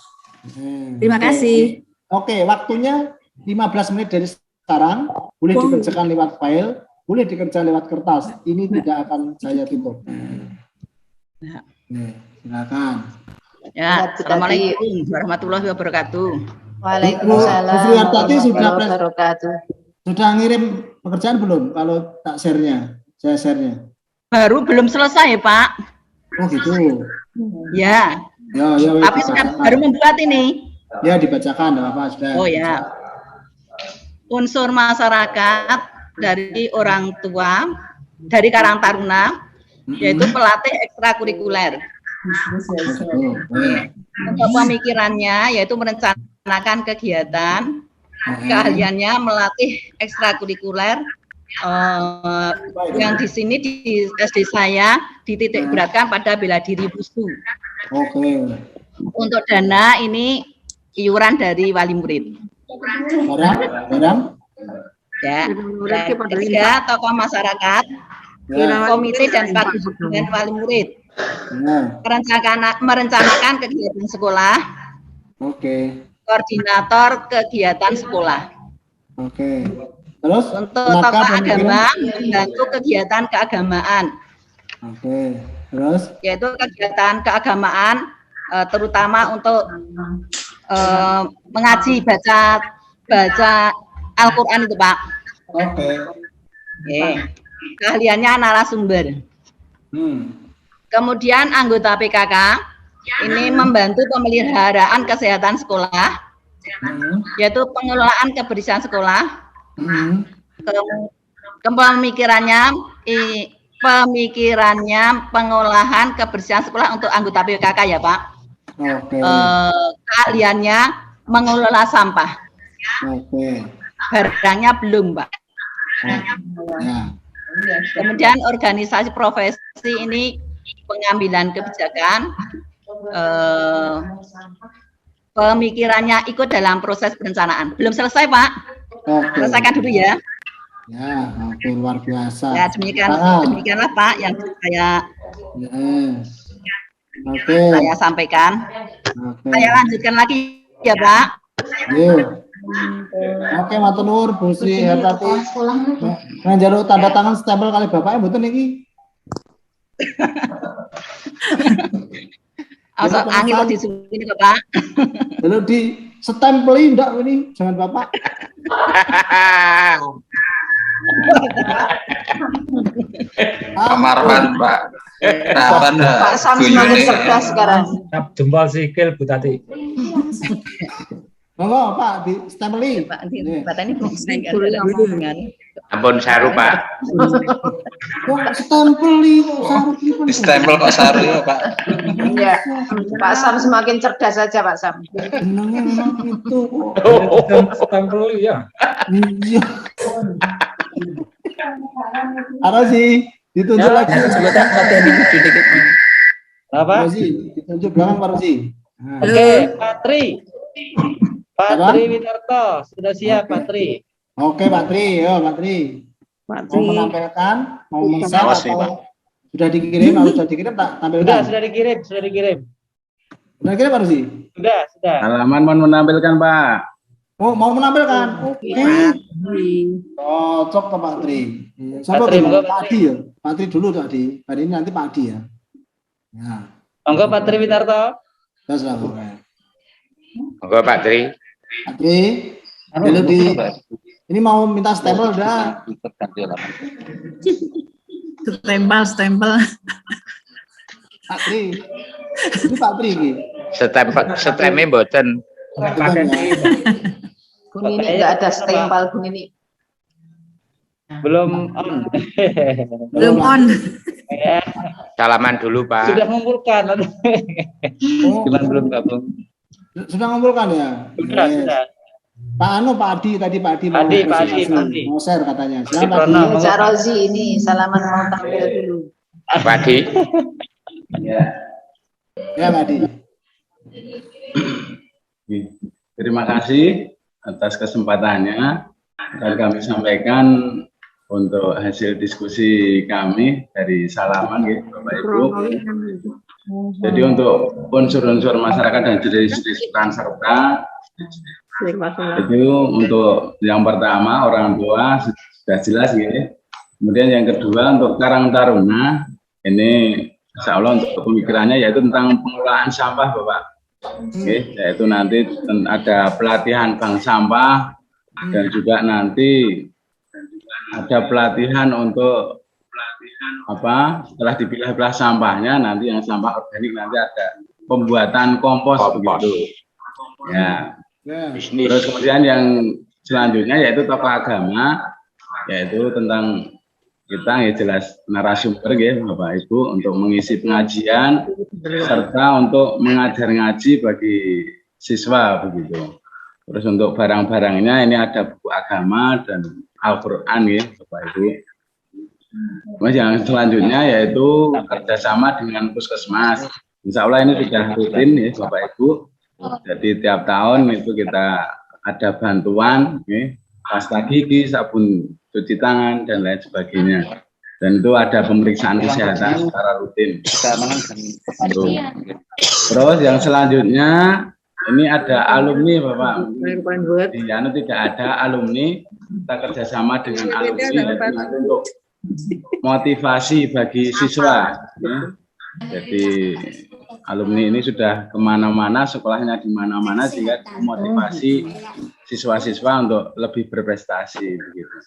Terima kasih. Oke, waktunya 15 menit dari sekarang, boleh dikerjakan lewat file. Boleh dikerjakan lewat kertas. Ini tidak akan saya tutup. Silakan. Ya, Assalamualaikum warahmatullahi wabarakatuh. Waalaikumsalam warahmatullahi wabarakatuh. Sudah ngirim pekerjaan belum? Kalau tak share-nya, saya share-nya. Baru belum selesai, Pak. Oh gitu. Ya. Tapi sudah baru membuat ini. Ya, dibacakan, enggak apa-apa sudah. Oh ya. Unsur masyarakat dari orang tua, dari Karang Taruna, yaitu pelatih ekstrakurikuler. Untuk pemikirannya yaitu merencanakan kegiatan, keahliannya melatih ekstrakurikuler. Yang di sini di SD saya dititik beratkan pada bela diri wushu. Untuk dana ini iuran dari wali murid. Barang? Ya, dan ketiga tokoh masyarakat, komite dan partisipan wali murid. Merencanakan kegiatan sekolah. Koordinator kegiatan sekolah. Terus untuk tokoh agama membantu kegiatan keagamaan. Oke. Terus yaitu kegiatan keagamaan terutama untuk mengaji, baca Al-Qur'an itu, Pak. Oke. Keahliannya narasumber. Kemudian anggota PKK ini membantu pemeliharaan kesehatan sekolah, yaitu pengelolaan kebersihan sekolah. Pemikirannya pengolahan kebersihan sekolah untuk anggota PKK ya, Pak. Oke. Keahliannya mengelola sampah. Oke. Barangnya belum, Pak. Ya. Kemudian organisasi profesi ini pengambilan kebijakan, pemikirannya ikut dalam proses perencanaan. Belum selesai, Pak. Oke. Selesaikan dulu ya. Ya, oke, luar biasa. Ya, demikianlah Pak yang saya saya sampaikan. Saya lanjutkan lagi ya, Pak. Oke, matur nuwun Bu Sri Hertati. Nah, jaluk tanda tangan stempel kali bapaknya mboten niki. Asal angin kok disini kok, Pak. Lalu di stempeli ndak ini, jangan Bapak. Amarwan, Pak. Pak Sam semakin cerdas sekarang. Jempol sikil Bu Tati. Monggo Pak di stempeli. Pak ini Ampun saru Pak. Kok stempeli kok saru pripun? Di stempel kok saru ya, Pak. Iya. Pak Sam semakin cerdas saja, Pak Sam. Jenenge memang itu kok. Stempeli ya. Iya. Apa sih? Ditunjuk lagi. Apa? Ditunjuk belakang Pak Rosi. Oke, Patri Witarto, sudah siap Patri. Oke, Pak Tri, yo Pak Tri. Mau menampilkan, mau men-share atau sudah dikirim? Kalau sudah dikirim tak tampilkan. Sudah dikirim. Sudah dikirim Pak Rosi? Sudah. Halaman mau menampilkan, Pak. Oh, mau menampilkan? Oke. Cocok tuh Pak Tri. Siapa Pak Adi ya? Pak Tri dulu tadi. Hari ini nanti Pak Adi ya. Ya. Monggo Patri Witarto. Teruslah. Monggo Pak Tri. Pak Tri. Dulu ini mau minta stempel udah. Stempel. Pak Tri. Ini Pak Tri iki. Stempelnya mboten. Bun ini enggak ada stempel Bun ini. Belum on. Belum on. Salaman dulu Pak. Sudah mengumpulkan. Cuman belum gabung. Sudah mengumpulkan ya? Sudah. Pak Adi tadi Pak Adi mau share katanya. Pak Rozi ini salaman mau tampil dulu. Pak Adi. Ya Pak Adi. Terima kasih atas kesempatannya dan kami sampaikan untuk hasil diskusi kami dari salaman gitu Bapak Ibu. Jadi untuk unsur-unsur masyarakat dan jenis peran serta itu untuk yang pertama orang tua sudah jelas gitu. Kemudian yang kedua untuk Karang Taruna ini insya Allah untuk pemikirannya yaitu tentang pengelolaan sampah Bapak. Oke, yaitu nanti ada pelatihan bank sampah dan juga nanti ada pelatihan untuk setelah dipilah-pilah sampahnya nanti yang sampah organik nanti ada pembuatan kompos. Begitu. Ya. Terus kemudian yang selanjutnya yaitu tokoh agama, yaitu tentang kita ya jelas narasumber ya Bapak Ibu untuk mengisi pengajian serta untuk mengajar ngaji bagi siswa begitu. Terus untuk barang-barangnya ini ada buku agama dan Al-Quran ya Bapak Ibu. Terus yang selanjutnya yaitu kerjasama dengan puskesmas. Insya Allah ini sudah rutin ya Bapak Ibu. Jadi tiap tahun itu kita ada bantuan, pasta gigi, sabun cuci tangan dan lain sebagainya. Dan itu ada pemeriksaan kesehatan secara rutin. Terus yang selanjutnya ini ada alumni Bapak. Di Anu tidak ada alumni, kita kerjasama dengan alumni jadi nanti untuk motivasi bagi siswa. Ya. Jadi alumni ini sudah kemana-mana, sekolahnya di mana-mana sehingga memotivasi siswa-siswa untuk lebih berprestasi begitu.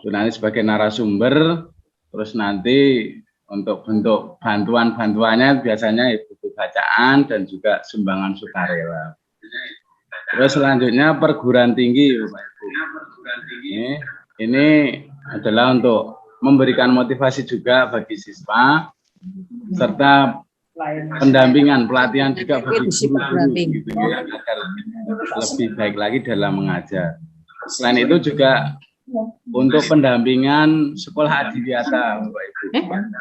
Itu nanti sebagai narasumber, terus nanti untuk bentuk bantuan-bantuannya biasanya buku bacaan dan juga sumbangan sukarela. Terus selanjutnya perguruan tinggi, Bapak Ibu. Ini adalah untuk memberikan motivasi juga bagi siswa serta pendampingan, pelatihan juga bagi guru-guru gitu ya, agar lebih baik lagi dalam mengajar. Selain itu juga untuk pendampingan sekolah adiwiyata, Bapak Ibu.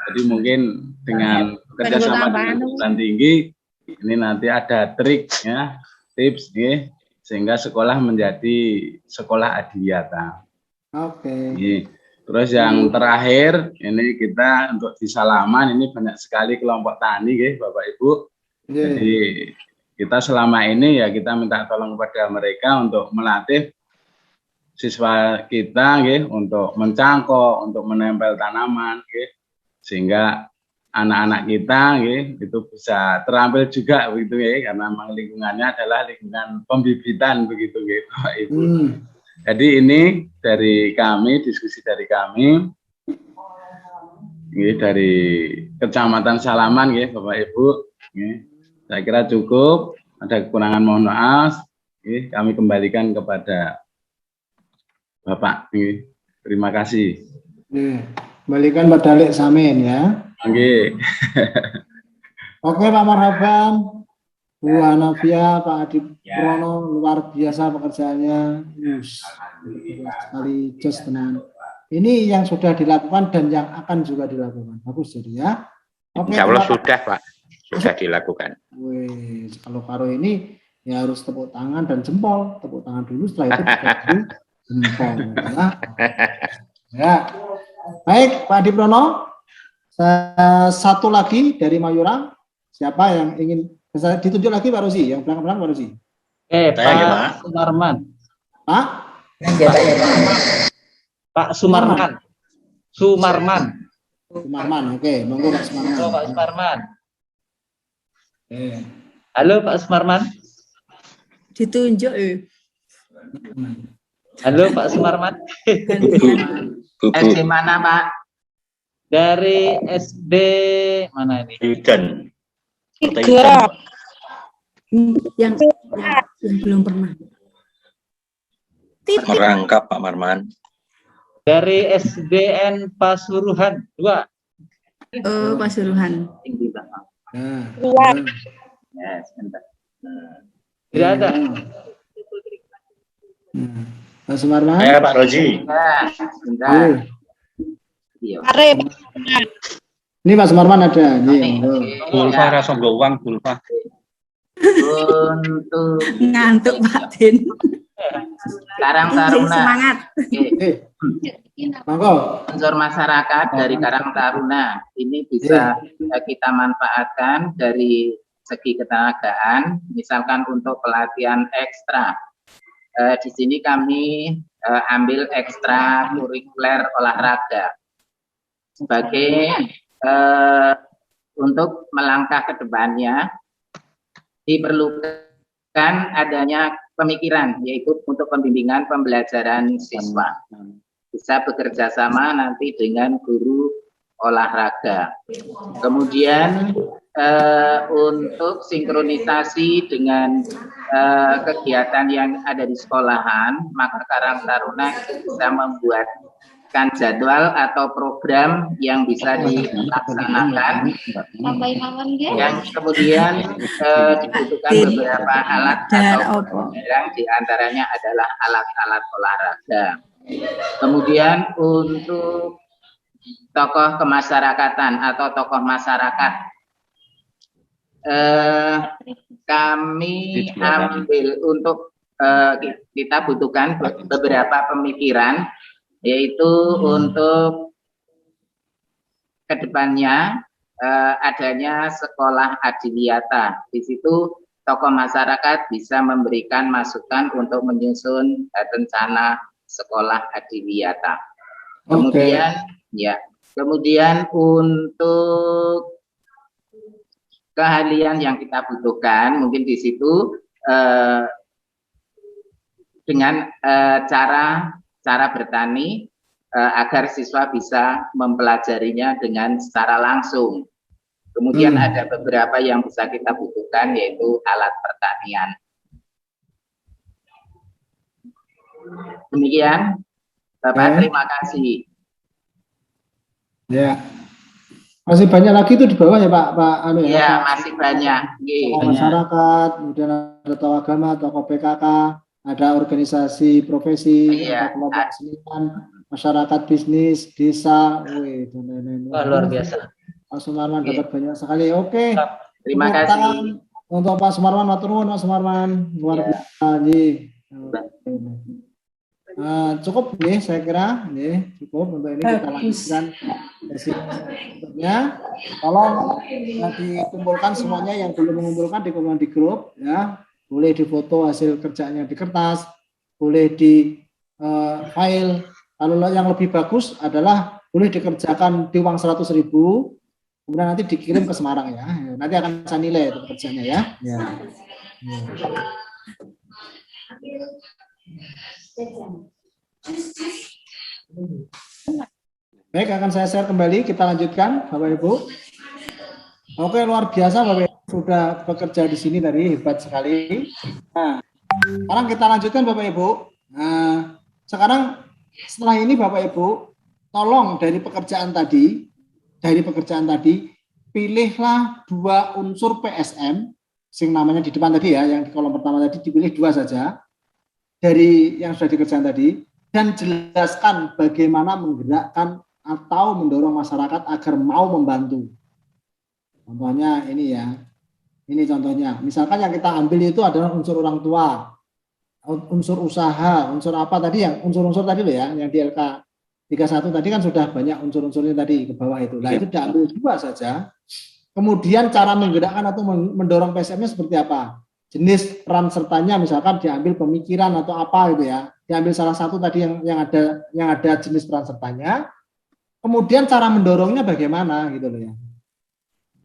Jadi mungkin dengan kerjasama dengan perguruan tinggi ini nanti ada trik ya, tips ya, sehingga sekolah menjadi sekolah adiwiyata. Oke. Terus yang terakhir ini kita untuk di Salaman ini banyak sekali kelompok tani ya, Bapak Ibu. Jadi kita selama ini ya kita minta tolong kepada mereka untuk melatih siswa kita ya, untuk mencangkok, untuk menempel tanaman ya, sehingga anak-anak kita ya, itu bisa terampil juga begitu ya, karena memang lingkungannya adalah lingkungan pembibitan begitu ya, Bapak Ibu. Jadi ini dari kami, diskusi dari kami, ini dari Kecamatan Salaman ya Bapak Ibu. Ini, saya kira cukup, ada kekurangan mohon maaf, ini kami kembalikan kepada Bapak. Ini, terima kasih. Kembalikan pada Lek Samin ya. Oke. Oke Pak Marhaban. Bu Hanafia, Pak Adi Prono, luar biasa pekerjaannya, sekali jos tenan. Ini yang sudah dilakukan dan yang akan juga dilakukan, bagus jadi ya. Oke, Insya Allah sudah Pak, sudah dilakukan. Wih, kalau karo ini ya harus tepuk tangan dan jempol, tepuk tangan dulu setelah itu jempol. Ya. Ya, baik Pak Adi Prono, satu lagi dari Mayura, siapa yang ingin ditunjuk lagi Pak Rosi, yang belakang-belakang Pak Rosi. Pak Sumarman. Pak? Pak Sumarman. Sumarman. Sumarman, oke. Monggo Pak Sumarman. Halo Pak Sumarman. Halo Pak Sumarman. Ditunjuk Halo Pak Sumarman. SD mana Pak? Dari SD mana ini? Hujan. Yang belum pernah. Merangkap Pak Marman. Dari SDN Pasuruhan 2. Oh, Pasuruhan. Ya, sebentar. Tidak ada. Pak Sumarman. Ya, Pak Roji. Ya, sebentar. Ini Pak Sumarman ada. Pulpa rasa uang pulpa. Untuk ngantuk Pak Din. Karang Taruna. Semangat. Unsur masyarakat dari Karang Taruna ini bisa kita manfaatkan dari segi ketenagaan, misalkan untuk pelatihan ekstra. Di sini kami ambil ekstra kurikuler olahraga sebagai untuk melangkah ke depannya diperlukan adanya pemikiran, yaitu untuk pembimbingan pembelajaran siswa. Bisa bekerja sama nanti dengan guru olahraga. Kemudian untuk sinkronisasi dengan kegiatan yang ada di sekolahan, maka Karang Taruna bisa membuatkan jadwal atau program yang bisa dilaksanakan, yang kemudian dibutuhkan beberapa alat atau barang, diantaranya adalah alat-alat olahraga. Kemudian untuk tokoh kemasyarakatan atau tokoh masyarakat, kami ambil untuk kita butuhkan beberapa pemikiran, yaitu untuk kedepannya adanya sekolah adiwiyata. Di situ tokoh masyarakat bisa memberikan masukan untuk menyusun rencana sekolah adiwiyata. Kemudian kemudian untuk keahlian yang kita butuhkan mungkin di situ dengan cara bertani agar siswa bisa mempelajarinya dengan secara langsung. Kemudian ada beberapa yang bisa kita butuhkan yaitu alat pertanian. Demikian, Bapak, terima kasih. Ya, masih banyak lagi itu di bawah ya Pak Anu ya. Ya, masih banyak. Tokoh masyarakat, kemudian ada tokoh agama, tokoh PKK, ada organisasi profesi, ada kelompok seniman, masyarakat bisnis, desa, luar biasa. Pak Sumarman dapat banyak sekali. Oke. Terima kasih. Untuk Pak Sumarman, matur nuwun Pak Sumarman, luar biasa. Cukup nih, saya kira cukup untuk ini kita lanjutkan sesi berikutnya. Tolong nanti kumpulkan semuanya yang belum mengumpulkan dikumpulkan di grup ya. Boleh difoto hasil kerjanya di kertas, boleh di file. Kalau yang lebih bagus adalah boleh dikerjakan di uang 100.000. Kemudian nanti dikirim ke Semarang ya. Nanti akan saya nilai itu kerjanya ya. Baik, akan saya share kembali. Kita lanjutkan, Bapak Ibu. Oke, luar biasa Bapak Ibu sudah bekerja di sini tadi, hebat sekali. Nah, sekarang kita lanjutkan Bapak Ibu. Nah, sekarang setelah ini Bapak Ibu, tolong dari pekerjaan tadi, pilihlah 2 unsur PSM, sing namanya di depan tadi ya, yang di kolom pertama tadi dipilih 2 saja dari yang sudah dikerjakan tadi, dan jelaskan bagaimana menggerakkan atau mendorong masyarakat agar mau membantu. Contohnya ini ya, ini contohnya. Misalkan yang kita ambil itu adalah unsur orang tua, unsur usaha, unsur apa tadi yang unsur-unsur tadi loh ya, yang di LK 31 tadi kan sudah banyak unsur-unsurnya tadi ke bawah itu. Nah, itu diambil 2 saja. Kemudian cara menggerakkan atau mendorong PSM-nya seperti apa? Jenis peran sertanya misalkan diambil pemikiran atau apa gitu ya. Diambil salah satu tadi yang ada jenis peran sertanya. Kemudian cara mendorongnya bagaimana gitu loh ya.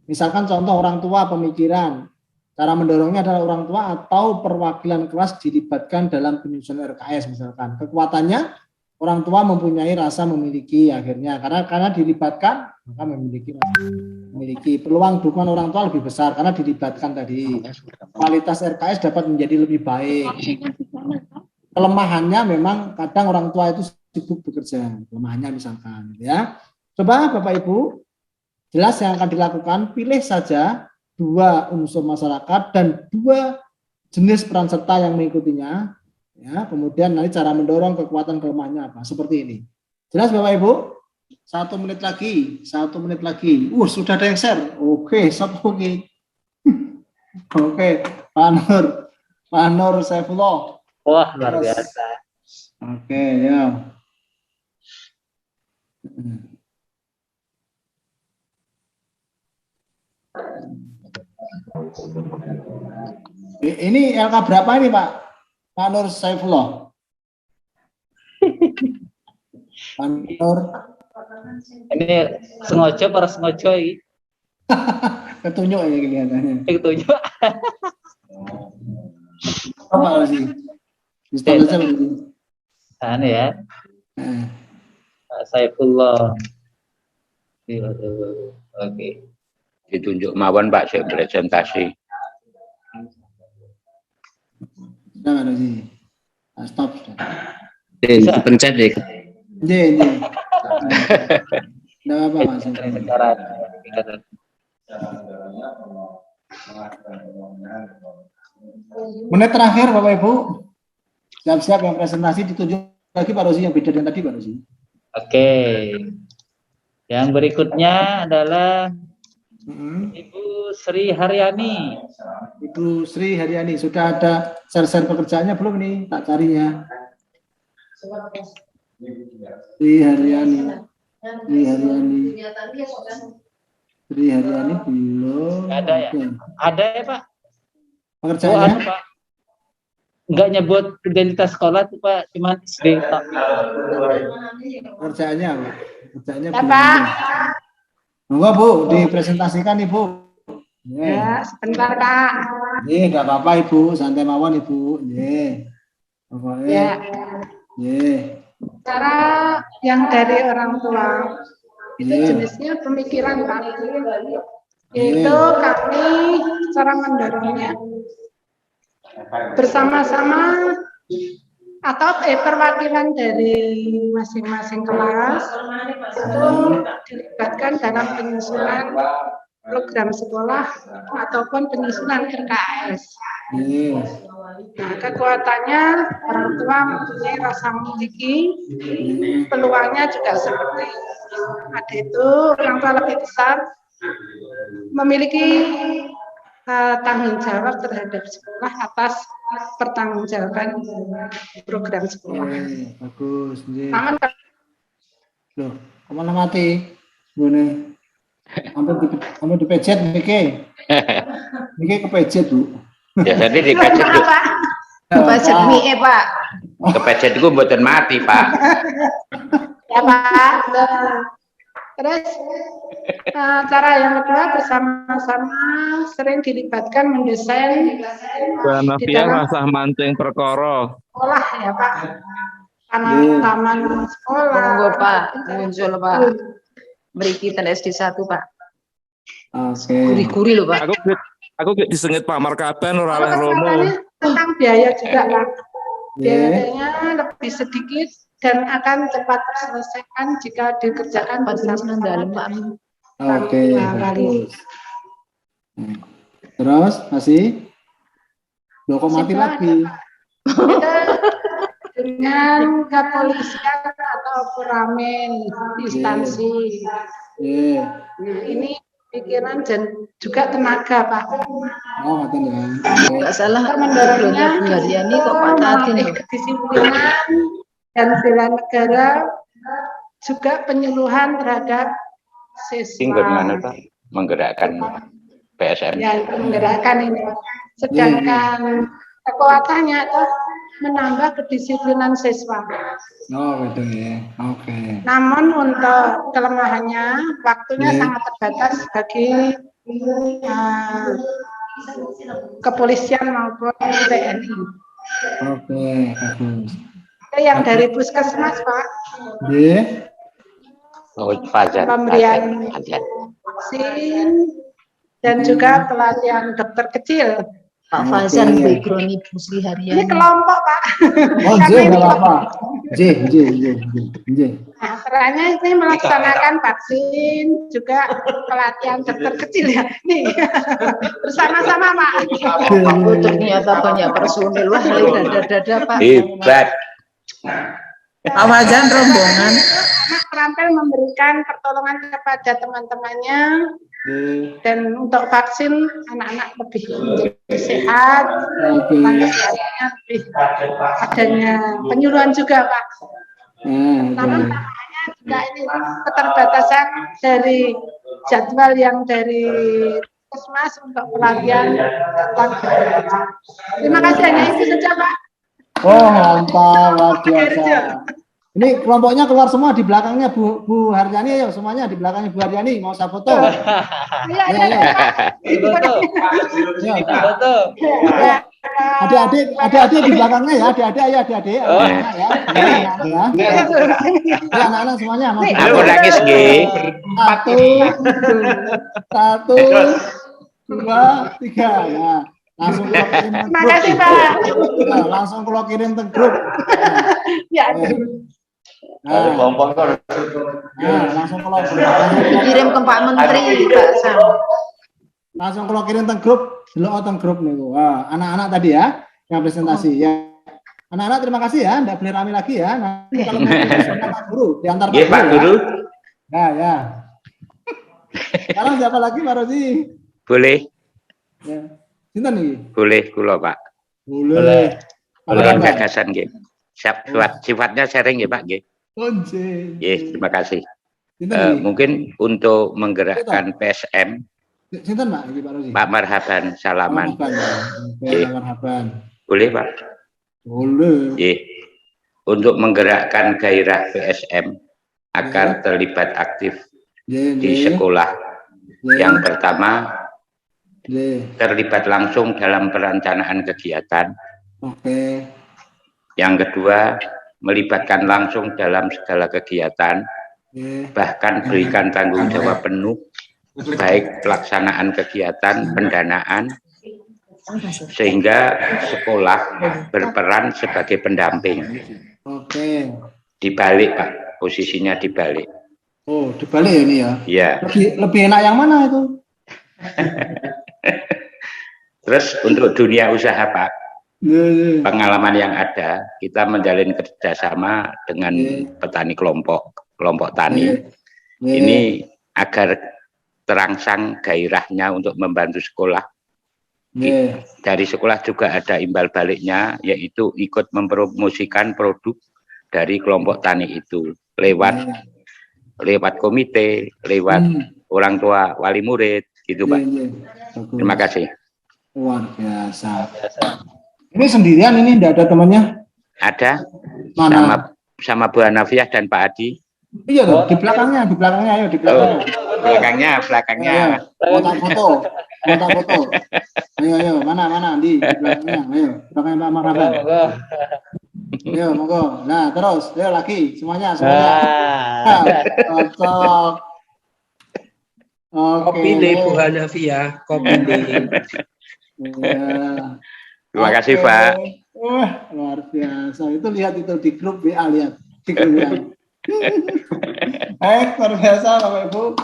Misalkan contoh orang tua pemikiran. Cara mendorongnya adalah orang tua atau perwakilan kelas dilibatkan dalam penyusunan RKS misalkan. Kekuatannya orang tua mempunyai rasa memiliki akhirnya karena dilibatkan maka memiliki peluang dukungan orang tua lebih besar karena dilibatkan tadi. Kualitas RKS dapat menjadi lebih baik. Kelemahannya memang kadang orang tua itu sibuk bekerja, kelemahannya misalkan ya. Coba Bapak Ibu jelas yang akan dilakukan, pilih saja 2 unsur masyarakat dan 2 jenis peran serta yang mengikutinya. Ya, kemudian nanti cara mendorong kekuatan kelemahannya apa? Seperti ini. Jelas Bapak Ibu? 1 menit lagi, 1 menit lagi. Sudah ada yang share. Oke, oke. Oke, Pak Nur Saifullah. Wah, luar biasa. Oke, ya. Ini LK berapa ini Pak? Pak Nur Saifullah. Pak Nur. Ini sengaja para sengaja ini. Ketunjuk ya kelihatannya. Ketunjuk. Apa sih? Install aja berarti. Anu ya. Pak Saifullah. Oke. Ditunjuk mawon Pak saya presentasi. Sudah ada sih. Stop sudah. Dipencet deh. Tidak apa-apa Mas. Menit terakhir Bapak Ibu. Siap-siap yang presentasi ditunjuk lagi Pak Rosi yang beda dengan tadi Pak Rosi. Oke. Yang berikutnya adalah Ibu Sri Haryani. Ibu Sri Haryani, sudah ada share-share pekerjaannya belum ini? Tak cari ya. Sri Haryani. Sri Haryani belum. Ada ya? Ada ya Pak? Pekerjaannya? Pak. Enggak nyebut identitas sekolah tuh Pak, cuma SD. Pekerjaannya apa? Pekerjaannya Bapak. Enggak Bu, dipresentasikan Ibu. Ya, sebentar Kak. Enggak apa-apa Ibu, santai mawon Ibu. Ya. Cara yang dari orang tua itu jenisnya pemikiran Pak. Yaitu kami cara mendorongnya bersama-sama atau perwakilan dari masing-masing kelas itu dilibatkan dalam penyusunan program sekolah ataupun penyusunan RKS. Nah, kekuatannya orang tua mempunyai rasa memiliki, peluangnya juga seperti ada itu orang tua lebih besar memiliki tanggung jawab terhadap sekolah atas pertanggungjawaban program sekolah. Bagus. Namun loh, kemana mati? Gune. Sampai dipejet Niki. Niki kepejet Bu. Ya jadi dipejet Bu. Kepejet mie Pak. Kepejet itu mboten mati Pak. Ya Pak. Terus cara yang kedua bersama-sama sering dilibatkan mendesain di dalam rasah mancing perkara sekolah ya Pak. Taman sekolah. Monggo Pak, muncul Pak. Mriki ten SD 1 Pak. Oke. Guri-guri loh Pak. Aku disengit Pak Markaben ora oleh rono. Tentang biaya juga Pak. Biayanya lebih sedikit dan akan cepat terselesaikan jika dikerjakan bersama-sama. Oke, bagus. Terus masih? Loh kok mati lagi? Dengan kepolisian atau puramen instansi. Nah, ini pikiran dan juga tenaga Pak. Oh, betul ya. Enggak salah mendorongnya Bu Haryani kok Pak Tatin. Kedisiplinan dan bela negara juga penyuluhan terhadap siswa. Gimana Pak? Menggerakkan PSM. Ya, menggerakkan ini. Sedangkan kekuatannya itu menambah kedisiplinan siswa. Oh, betul ya. Oke. Namun untuk kelemahannya, waktunya sangat terbatas bagi kepolisian maupun TNI. Oke, bagus. Yang dari puskesmas Pak. Pemberian vaksin dan juga pelatihan dokter kecil. Pak Fazan background Ibu Sri Haryani. Ini kelompok Pak. Oh, nggak apa-apa. Nah, perannya ini melaksanakan vaksin juga pelatihan dokter kecil ya. Nih bersama-sama Pak. Oh, ternyata banyak personil wah dada-dada Pak. Hebat. Pak Fazan rombongan. Anak terampil memberikan pertolongan kepada teman-temannya. Dan untuk vaksin anak-anak lebih sehat, kesehatannya lebih adanya penyuluhan juga Pak. Namun namanya juga ini keterbatasan dari jadwal yang dari puskesmas untuk pelatihan tentang bekerja. Terima kasih hanya itu saja Pak. Oh mantap, luar biasa. Ini kelompoknya keluar semua di belakangnya Bu Haryani, ayo semuanya di belakangnya Bu Haryani, mau saya foto. Adik-adik di belakangnya ya, adik-adik ya. Anak-anak semuanya mau. Aku nangis nggih. 1, 2, 3 ya. Langsung kalau kirim ke grup. Makasih Pak. Langsung kalau kirim ke grup. Ya. Langsung kalau dikirim ke Pak Menteri Pak Sam. Langsung kalau kirim ke grup, delok grup nih. Wah, anak-anak tadi ya yang presentasi ya. Anak-anak terima kasih ya, enggak boleh rame lagi ya. Nanti kalau mau Pak Guru diantar Pak Guru. Ya. Sekarang siapa lagi Pak Rozi? Boleh. Ya. Sinten nih? Boleh kula Pak. Boleh. Kalau gagasan nggih. Sifatnya sharing ya Pak nggih. Terima kasih. Mungkin untuk menggerakkan PSM Sinten Pak? Iki Pak Rosi. Pak Marhaban Salaman. Oke, marhaban. Boleh Pak? Boleh. Untuk menggerakkan gairah PSM agar terlibat aktif di sekolah. Yang pertama, terlibat langsung dalam perencanaan kegiatan. Oke. Yang kedua, melibatkan langsung dalam segala kegiatan, bahkan berikan tanggung jawab penuh, baik pelaksanaan kegiatan, pendanaan, sehingga sekolah berperan sebagai pendamping. Oke. Dibalik Pak, posisinya dibalik. Oh, dibalik ya ini ya? Iya. Lebih enak yang mana itu? Terus untuk dunia usaha Pak, pengalaman yang ada, kita menjalin kerjasama dengan petani kelompok tani. Ini agar terangsang gairahnya untuk membantu sekolah. Dari sekolah juga ada imbal baliknya, yaitu ikut mempromosikan produk dari kelompok tani itu lewat komite, lewat orang tua, wali murid, gitu Pak. Terima kasih. Luar biasa. Ini sendirian, ini tidak ada temannya? Ada. Mana? Sama Bu Hanafiah dan Pak Adi. Iya loh, di belakangnya, ayo di belakangnya. Belakangnya. Foto. Ayo, mana di belakangnya, ayo, belakangnya Pak Marhaban. Ayo, monggo. Nah, terus, ayo lagi, semuanya. Cocok. Kopi deh Bu Hanafiah, kopi deh. Terima kasih Pak. Wah, luar biasa. Itu lihat itu di grup WA, lihat di grup WA. Luar biasa Bapak Ibu.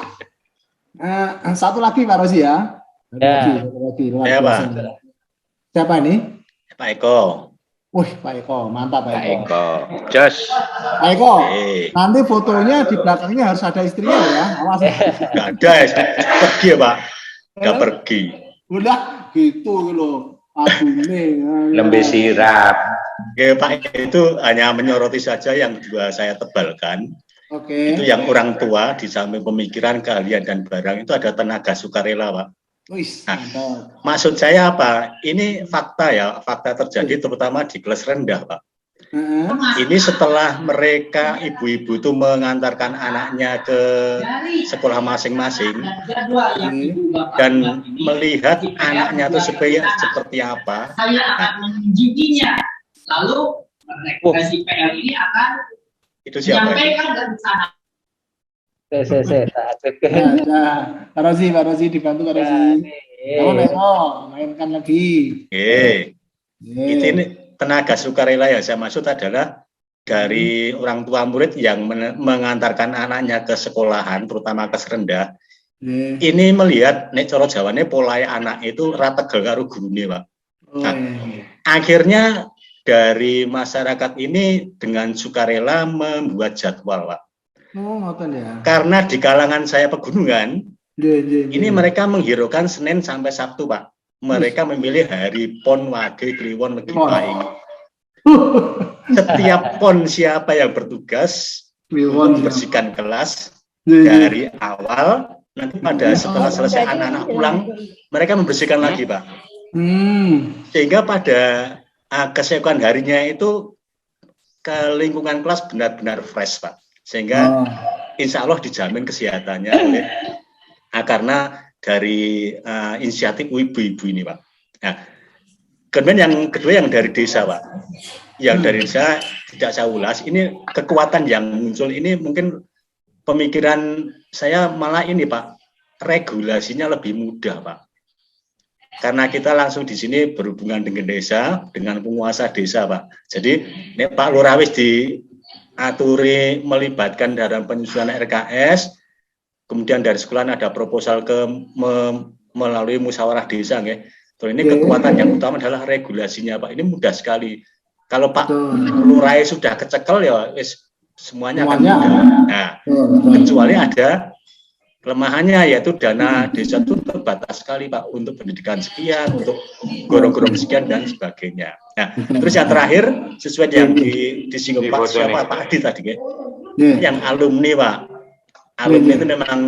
Satu lagi Pak Rosi ya. Satu lagi. Luar biasa. Siapa ini? Pak Eko. Wih, Pak Eko, mantap Pak Eko. Pak Eko, jos. Pak Eko, nanti fotonya di belakangnya harus ada istrinya ya. Awas. Nggak ada, pergi ya Pak. Nggak pergi. Udah gitu loh. Adune. Lembe sirap. Oke, Pak itu hanya menyoroti saja yang kedua saya tebalkan. Oke. Itu yang orang tua di samping pemikiran, keahlian dan barang itu ada tenaga sukarela, Pak. Nah, maksud saya apa? Ini fakta ya, fakta terjadi terutama di kelas rendah, Pak. Ini setelah mereka ibu-ibu itu mengantarkan anaknya ke sekolah masing-masing dan melihat anaknya itu seperti apa. Saya akan menunjukinya. Lalu rekomendasi PL ini akan menyampaikan ke sana. Pak Rosi dibantu Pak Rosi. Mainkan lagi. Ini tenaga sukarela yang saya maksud adalah dari orang tua murid yang mengantarkan anaknya ke sekolahan, terutama kelas rendah. Ini melihat nek coro jawane polai anak itu rategel karo gurune, Pak. Nah, akhirnya dari masyarakat ini dengan sukarela membuat jadwal, Pak. Karena di kalangan saya pegunungan, ini mereka menghiraukan Senin sampai Sabtu, Pak. Mereka memilih hari pon wage kliwon legi paing. Setiap pon siapa yang bertugas membersihkan kelas dari awal, nanti pada setelah selesai anak-anak pulang, mereka membersihkan lagi, Pak. Sehingga pada keesokan harinya itu ke lingkungan kelas benar-benar fresh, Pak. Sehingga insya Allah dijamin kesehatannya oleh karena dari inisiatif ibu-ibu ini, Pak. Nah, kemudian yang kedua yang dari desa, Pak. Yang dari desa tidak saya ulas. Ini kekuatan yang muncul ini mungkin pemikiran saya malah ini, Pak. Regulasinya lebih mudah, Pak. Karena kita langsung di sini berhubungan dengan desa, dengan penguasa desa, Pak. Jadi, Pak Lurah wis diaturi melibatkan dalam penyusunan RKS. Kemudian dari sekolah ada proposal melalui musyawarah desa, nggih. Terus ini kekuatan yang utama adalah regulasinya, Pak. Ini mudah sekali. Kalau Pak Lurah sudah kecekel ya, semuanya akan mudah. Nah, kecuali ada kelemahannya yaitu dana desa itu terbatas sekali, Pak, untuk pendidikan sekian, untuk gorong-gorong sekian dan sebagainya. Nah, terus yang terakhir sesuai yang disinggung Pak siapa Pak Adi tadi, yang alumni, Pak. Alumni itu memang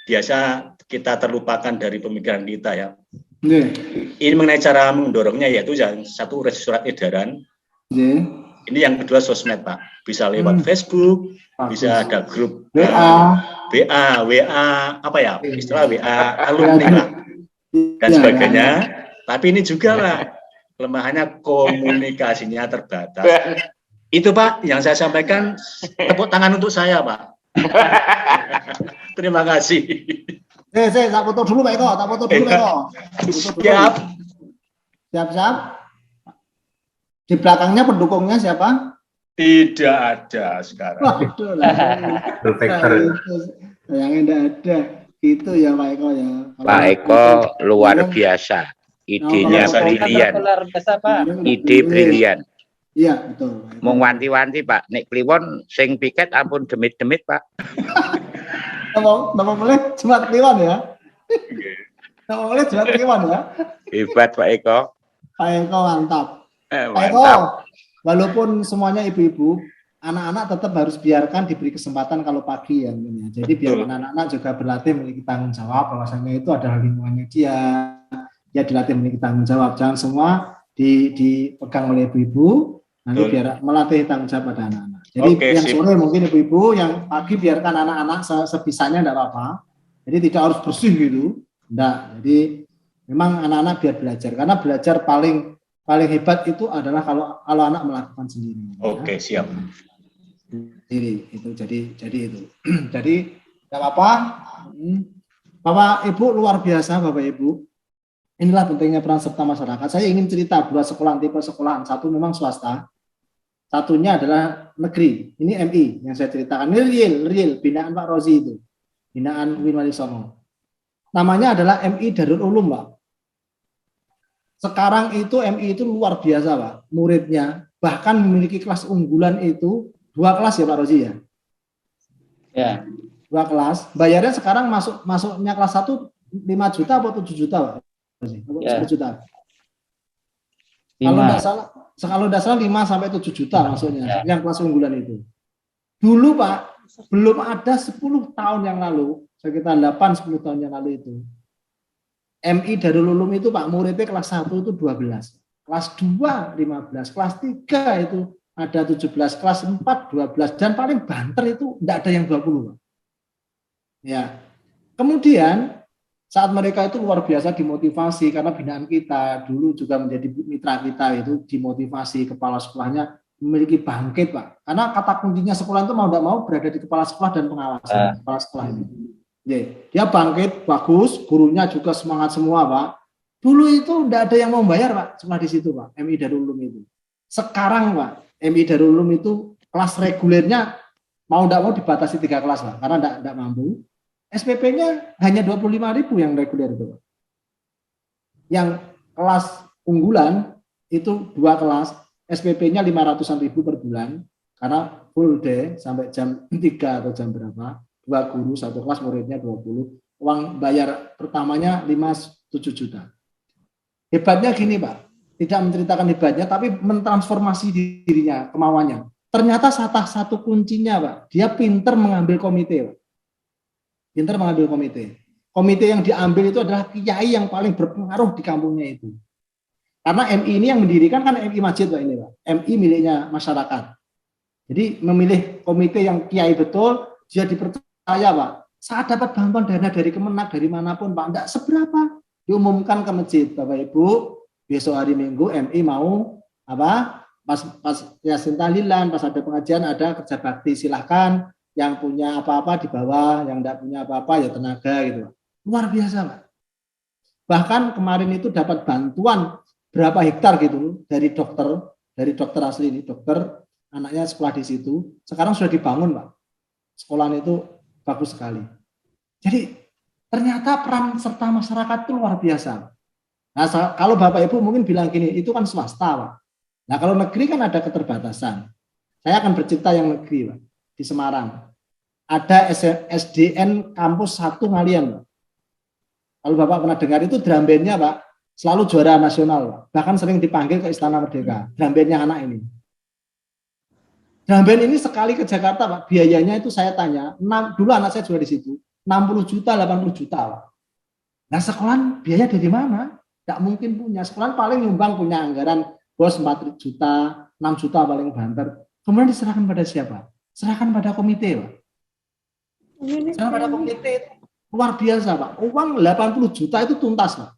biasa kita terlupakan dari pemikiran kita ya. Ini mengenai cara mendorongnya, yaitu yang satu surat edaran. Ini yang kedua sosmed Pak, bisa lewat Facebook, bisa ada grup WA, apa ya istilah WA alumni Pak, dan sebagainya. Tapi ini juga Pak, kelemahannya komunikasinya terbatas. Itu Pak yang saya sampaikan, tepuk tangan untuk saya Pak. Terima kasih. Saya tak foto dulu Pak Eko, tak foto dulu Pak Eko. Siap. Siap. Di belakangnya pendukungnya siapa? Tidak ada sekarang. Waduh lah. Yang tidak ada. Itu ya Pak Eko ya. Pak Eko luar biasa. Idenya brilian. Ide brilian. Iya, betul. Mau wanti-wanti Pak, nek kliwon sing piket ampun demit-demit Pak. Nama boleh cuma kliwon ya. Nama boleh cuma kliwon ya. Hebat Pak Eko. Pak Eko mantap. Pak Eko, walaupun semuanya ibu-ibu, anak-anak tetap harus biarkan diberi kesempatan kalau pagi ya. Jadi biar anak-anak juga berlatih memiliki tanggung jawab, bahwasanya itu adalah lingkungannya dia dilatih memiliki tanggung jawab. Jangan semua dipegang oleh ibu-ibu, nanti biar melatih tanggung jawab pada anak-anak. Jadi yang sore mungkin ibu-ibu, yang pagi biarkan anak-anak sebisanya enggak apa-apa. Jadi tidak harus bersih gitu. Enggak. Jadi memang anak-anak biar belajar, karena belajar paling hebat itu adalah kalau anak melakukan sendiri. Oke, siap. Jadi itu. Jadi enggak apa-apa. Bapak Ibu luar biasa Bapak Ibu. Inilah pentingnya peran serta masyarakat. Saya ingin cerita dua sekolahan, tipe sekolahan. Satu memang swasta, satunya adalah negeri. Ini MI yang saya ceritakan. Ini real, binaan Pak Rozi itu. Binaan Win Wali Songo. Namanya adalah MI Darul Ulum, Pak. Sekarang itu MI itu luar biasa, Pak. Muridnya bahkan memiliki kelas unggulan itu 2 kelas ya Pak Rozi ya? Ya. 2 kelas. Bayarnya sekarang masuknya kelas 1 5 juta atau 7 juta, Pak? 10 juta. Kalau tidak salah 5 sampai 7 juta maksudnya yang kelas unggulan itu. Dulu Pak, belum ada 10 tahun yang lalu, sekitar 8-10 tahun yang lalu itu. MI Darul Ulum itu Pak, muridnya kelas 1 itu 12, kelas 2 15, kelas 3 itu ada 17, kelas 4 12, dan paling banter itu tidak ada yang 20 Pak. Ya. Kemudian saat mereka itu luar biasa dimotivasi, karena binaan kita dulu juga menjadi mitra kita itu dimotivasi, kepala sekolahnya memiliki bangkit Pak. Karena kata kuncinya sekolah itu mau tidak mau berada di kepala sekolah dan pengawasan kepala sekolah ini. Dia bangkit bagus, gurunya juga semangat semua Pak. Dulu itu tidak ada yang mau bayar Pak, cuma di situ Pak, MI Darul Ulum itu. Sekarang Pak, MI Darul Ulum itu kelas regulernya mau tidak mau dibatasi 3 kelas Pak, karena tidak mampu. SPP-nya hanya 25.000 yang reguler itu. Yang kelas unggulan itu 2 kelas, SPP-nya 500-an ribu per bulan, karena full day sampai jam 3 atau jam berapa, 2 guru, 1 kelas muridnya 20, uang bayar pertamanya 5-7 juta. Hebatnya gini Pak, tidak menceritakan hebatnya, tapi mentransformasi dirinya, kemauannya. Ternyata satu kuncinya Pak, dia pinter mengambil komite Pak. Pinter mengambil komite. Komite yang diambil itu adalah kiai yang paling berpengaruh di kampungnya itu. Karena MI ini yang mendirikan kan MI Masjid Pak ini Pak. MI miliknya masyarakat. Jadi memilih komite yang kiai betul, dia dipercaya Pak. Saat dapat bantuan dana dari Kemenak, dari manapun Pak, enggak seberapa. Diumumkan ke masjid, Bapak Ibu, besok hari Minggu MI mau apa? Pas Yasin tahlilan, pas ada pengajian, ada kerja bakti, silahkan. Yang punya apa-apa di bawah, yang tidak punya apa-apa ya tenaga gitu. Luar biasa Pak. Bahkan kemarin itu dapat bantuan berapa hektar gitu dari dokter asli ini, dokter anaknya sekolah di situ. Sekarang sudah dibangun Pak. Sekolahan itu bagus sekali. Jadi ternyata peran serta masyarakat itu luar biasa. Nah kalau Bapak Ibu mungkin bilang gini, itu kan swasta Pak. Nah kalau negeri kan ada keterbatasan. Saya akan bercerita yang negeri Pak. Di Semarang ada SDN kampus 1 Ngalian Pak. Kalau Bapak pernah dengar itu drum bandnya Pak selalu juara nasional Pak. Bahkan sering dipanggil ke Istana Merdeka drum bandnya anak ini. Drum band ini sekali ke Jakarta Pak, biayanya itu saya tanya, dulu anak saya juga di situ, 60 juta, 80 juta, Pak. Nah, sekolah biaya dari mana? Tidak mungkin punya. Sekolah paling nyumbang punya anggaran bos 4 juta, 6 juta paling banter. Kemudian diserahkan pada siapa? Serahkan pada komite, Pak. Serahkan pada komite. Luar biasa, Pak. Uang 80 juta itu tuntas, Pak.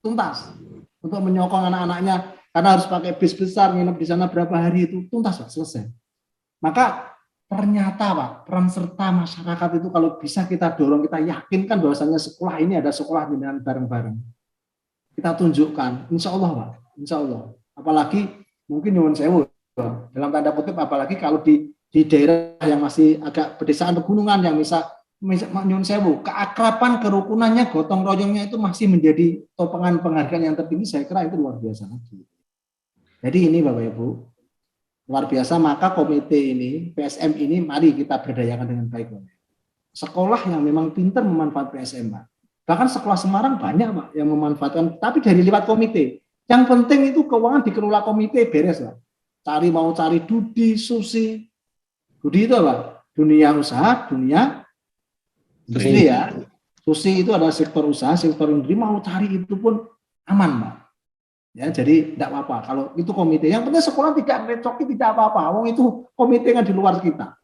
Tuntas. Untuk menyokong anak-anaknya, karena harus pakai bis besar, nginep di sana berapa hari itu, tuntas, Pak, selesai. Maka ternyata, Pak, peran serta masyarakat itu kalau bisa kita dorong, kita yakinkan bahwasannya sekolah ini ada sekolah binaan bareng-bareng. Kita tunjukkan, insya Allah, Pak, insya Allah. Apalagi mungkin nyuwun sewu, dalam tanda kutip, apalagi kalau di daerah yang masih agak pedesaan pegunungan yang bisa nyuwun sewu, keakraban, kerukunannya, gotong royongnya itu masih menjadi topengan penghargaan yang tertinggi. Saya kira itu luar biasa lagi. Jadi ini Bapak Ibu, luar biasa. Maka komite ini, PSM ini, mari kita berdayakan dengan baik, Bapak. Sekolah yang memang pintar memanfaatkan PSM, Pak. Bahkan sekolah Semarang banyak, Pak, yang memanfaatkan, tapi dari lewat komite. Yang penting itu keuangan dikelola komite, beres, Pak. Mau cari Dudi, Susi. Dudi itu apa? Dunia usaha, dunia industri ya. Susi itu adalah sektor usaha, sektor industri, mau cari itu pun aman, Pak. Ya, jadi tidak apa-apa. Kalau itu komite, yang penting sekolah tidak recoki, tidak apa-apa. Wong itu komite kan di luar kita.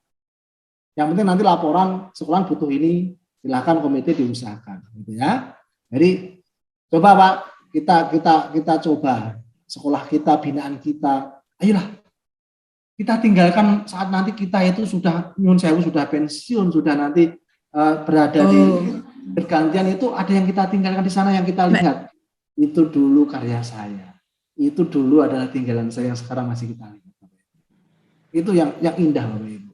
Yang penting nanti laporan sekolah butuh ini, silahkan komite diusahakan, gitu ya. Jadi coba, Pak, kita coba sekolah kita, binaan kita. Ayolah, kita tinggalkan saat nanti kita itu sudah nyun sewu, sudah pensiun, sudah nanti berada di bergantian, itu ada yang kita tinggalkan di sana, yang kita lihat itu dulu karya saya, itu dulu adalah tinggalan saya yang sekarang masih kita lihat. Itu yang indah, Bapak Ibu.